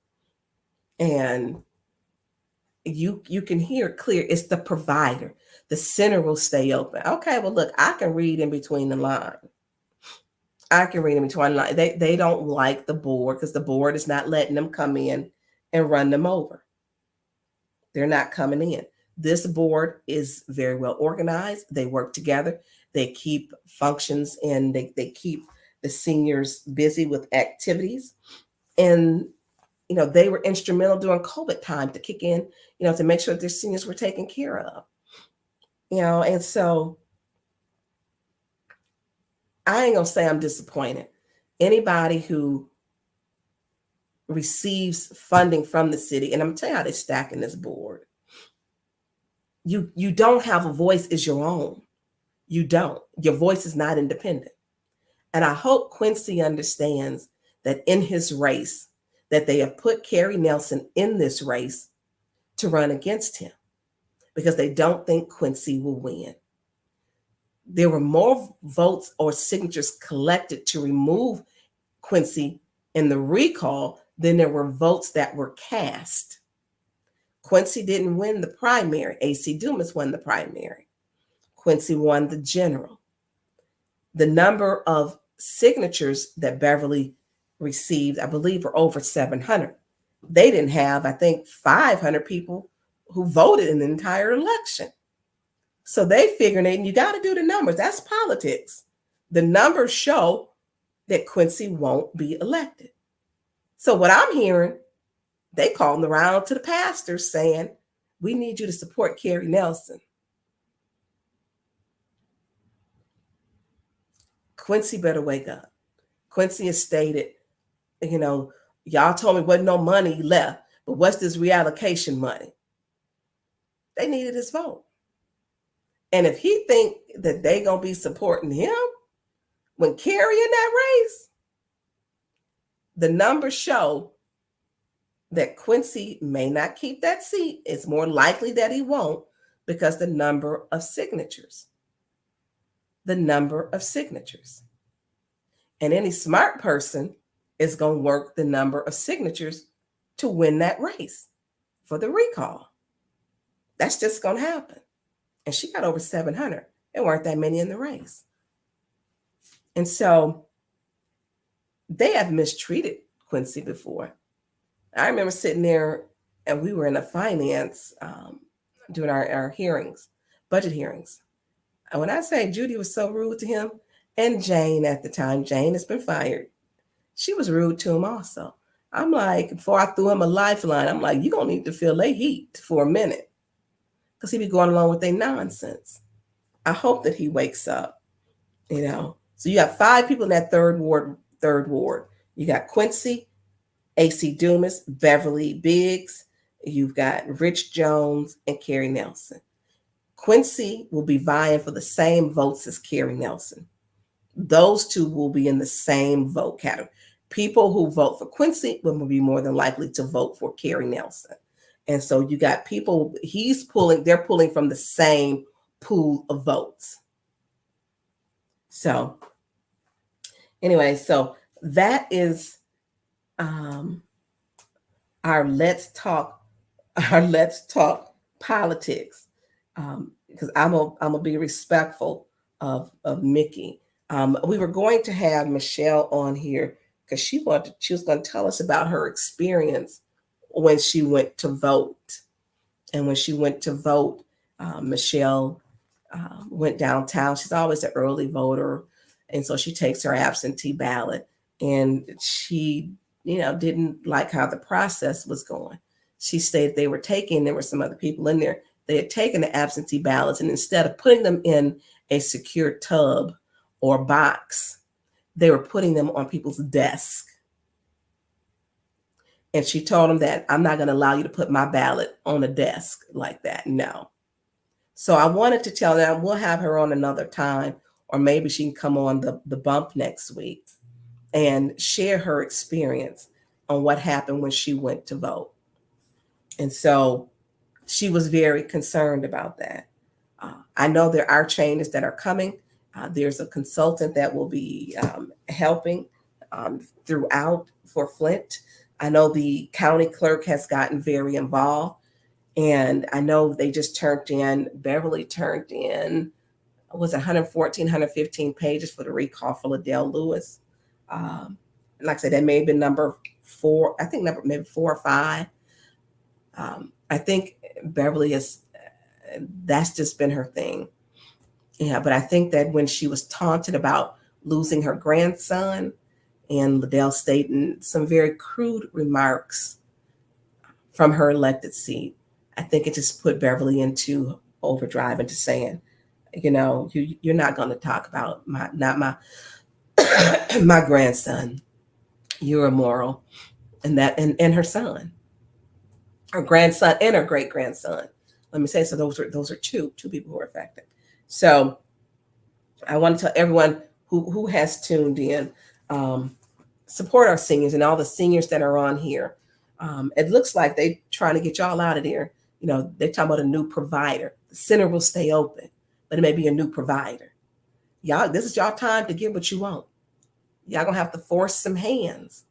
And you can hear clear, it's the provider. The center will stay open. Okay, well, look, I can read in between the lines. I can read in between the lines. They don't like the board, because the board is not letting them come in and run them over. They're not coming in. This board is very well organized. They work together. They keep functions, and they keep the seniors busy with activities. And they were instrumental during COVID time to kick in, to make sure that their seniors were taken care of. And so I ain't gonna say I'm disappointed. Anybody who receives funding from the city, and I'm gonna tell you how they're stacking this board. You don't have a voice is your own. You don't. Your voice is not independent. And I hope Quincy understands that in his race, that they have put Kerry Nelson in this race to run against him, because they don't think Quincy will win. There were more votes or signatures collected to remove Quincy in the recall than there were votes that were cast. Quincy didn't win the primary. AC Dumas won the primary. Quincy won the general. The number of signatures that Beverly received, I believe, were over 700. They didn't have, I think, 500 people who voted in the entire election. So they figured, and you got to do the numbers. That's politics. The numbers show that Quincy won't be elected. So what I'm hearing, they calling around to the pastors saying, we need you to support Carrie Nelson. Quincy better wake up. Quincy has stated, y'all told me wasn't no money left, but what's this reallocation money? They needed his vote. And if he think that they gonna be supporting him when Carrie in that race, the numbers show that Quincy may not keep that seat. It's more likely that he won't because the number of signatures. The number of signatures. And any smart person is going to work the number of signatures to win that race for the recall. That's just going to happen. And she got over 700. There weren't that many in the race. And so they have mistreated Quincy before. I remember sitting there and we were in a finance doing our hearings, budget hearings. And when I say Judy was so rude to him, and Jane at the time, Jane has been fired. She was rude to him also. I'm like, before I threw him a lifeline, I'm like, you're going to need to feel their heat for a minute because he be going along with their nonsense. I hope that he wakes up, So you got 5 people in that third ward. You got Quincy, AC Dumas, Beverly Biggs. You've got Rich Jones and Carrie Nelson. Quincy will be vying for the same votes as Carrie Nelson. Those two will be in the same vote category. People who vote for Quincy will be more than likely to vote for Carrie Nelson. And so you got people they're pulling from the same pool of votes. So anyway, so that is our let's talk politics. Because I'm gonna be respectful of Mickey. We were going to have Michelle on here because she was going to tell us about her experience when she went to vote. And when she went to vote, Michelle went downtown. She's always an early voter, and so she takes her absentee ballot. And she, didn't like how the process was going. She stated there were some other people in there. They had taken the absentee ballots, and instead of putting them in a secure tub or box, they were putting them on people's desk. And she told them that I'm not going to allow you to put my ballot on a desk like that. No. So I wanted to tell them we'll have her on another time, or maybe she can come on the bump next week and share her experience on what happened when she went to vote. And so she was very concerned about that. I know there are changes that are coming. There's a consultant that will be helping throughout for Flint. I know the county clerk has gotten very involved. And I know they just Beverly turned in, was it 114, 115 pages for the recall for Liddell Lewis. Like I said, that may have been number 4, I think maybe 4 or 5. I think Beverly that's just been her thing. Yeah, but I think that when she was taunted about losing her grandson and Liddell stating some very crude remarks from her elected seat, I think it just put Beverly into overdrive, into saying, you're not going to talk about my grandson. You're immoral. And her son, her grandson and her great grandson. Let me say, so those are two people who are affected. So I want to tell everyone who has tuned in, support our seniors and all the seniors that are on here. It looks like they're trying to get y'all out of there. They're talking about a new provider. The center will stay open, but it may be a new provider. Y'all, this is y'all time to get what you want. Y'all gonna have to force some hands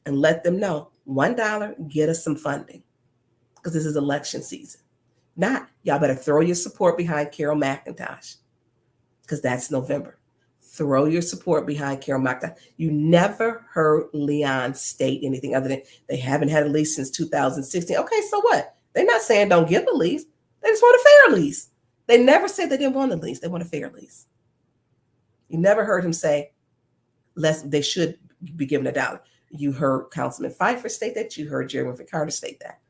and let them know, $1, get us some funding, because this is election season. Not, y'all better throw your support behind Carol McIntosh, because that's November. throw your support behind Carol Maka. You never heard Leon state anything other than they haven't had a lease since 2016. Okay, so what? They're not saying don't give a lease. They just want a fair lease. They never said they didn't want a lease. They want a fair lease. You never heard him say they should be given $1. You heard Councilman Pfeiffer state that. You heard Jeremy Carter state that.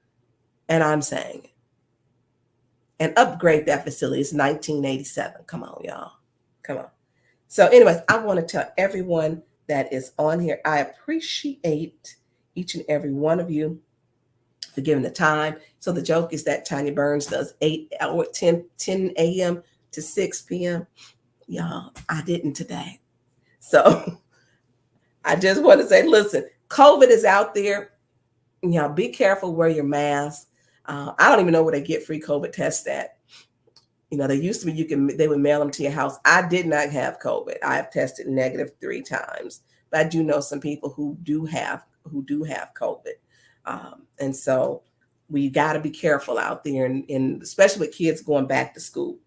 And I'm saying it. And upgrade that facility. It's 1987. Come on, y'all. Come on. So anyways, I want to tell everyone that is on here, I appreciate each and every one of you for giving the time. So the joke is that Tonya Burns does 10 a.m. to 6 p.m. Y'all, I didn't today. So I just want to say, listen, COVID is out there. Y'all be careful, wear your mask. I don't even know where they get free COVID tests at. You know, they used to be, they would mail them to your house. I did not have COVID. I have tested negative 3 times, but I do know some people who do have COVID. And so we got to be careful out there, and especially with kids going back to school.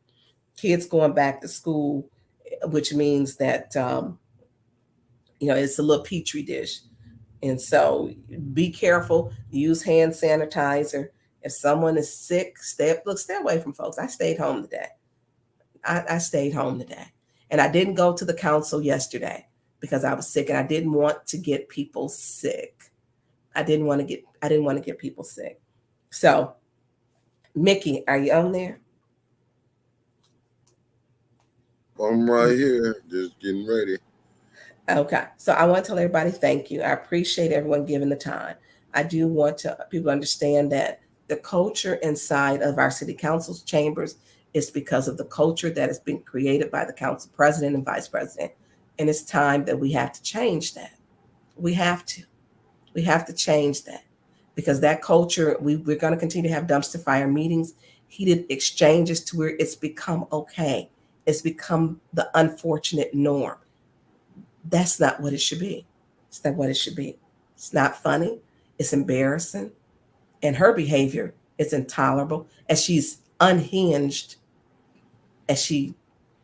Kids going back to school, which means that, you know, it's a little petri dish. And so be careful, use hand sanitizer. If someone is sick, stay away from folks. I stayed home today. I stayed home today. And I didn't go to the council yesterday because I was sick and I didn't want to get people sick. I didn't want to get people sick. So, Mickey, are you on there? I'm right here, just getting ready. Okay, so I want to tell everybody thank you. I appreciate everyone giving the time. I do want people to understand that the culture inside of our city council's chambers is because of the culture that has been created by the council president and vice president. And it's time that we have to change that. We have to change that, because that culture, we're going to continue to have dumpster fire meetings, heated exchanges to where it's become okay. It's become the unfortunate norm. That's not what it should be. It's not what it should be. It's not funny. It's embarrassing. And her behavior is intolerable as she's unhinged, as she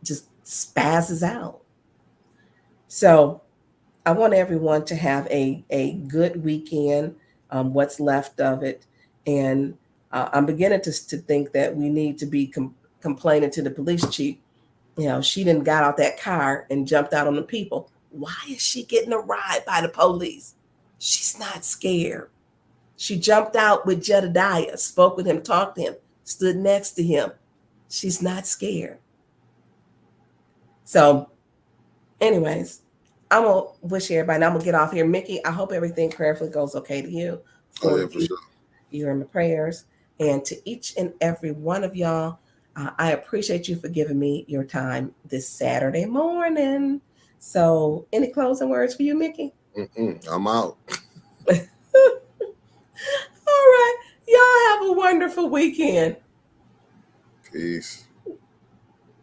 just spazzes out. So I want everyone to have a good weekend, what's left of it. And I'm beginning to think that we need to be complaining to the police chief. You know, she didn't got out that car and jumped out on the people. Why is she getting a ride by the police? She's not scared. She jumped out with Jedediah, spoke with him, talked to him, stood next to him. She's not scared. So anyways, I'm going to wish everybody, and I'm going to get off here. Mickey, I hope everything prayerfully goes okay to you. Oh, yeah, for sure. You're in my prayers. And to each and every one of y'all, I appreciate you for giving me your time this Saturday morning. So any closing words for you, Mickey? I'm out. All right. Y'all have a wonderful weekend. Peace.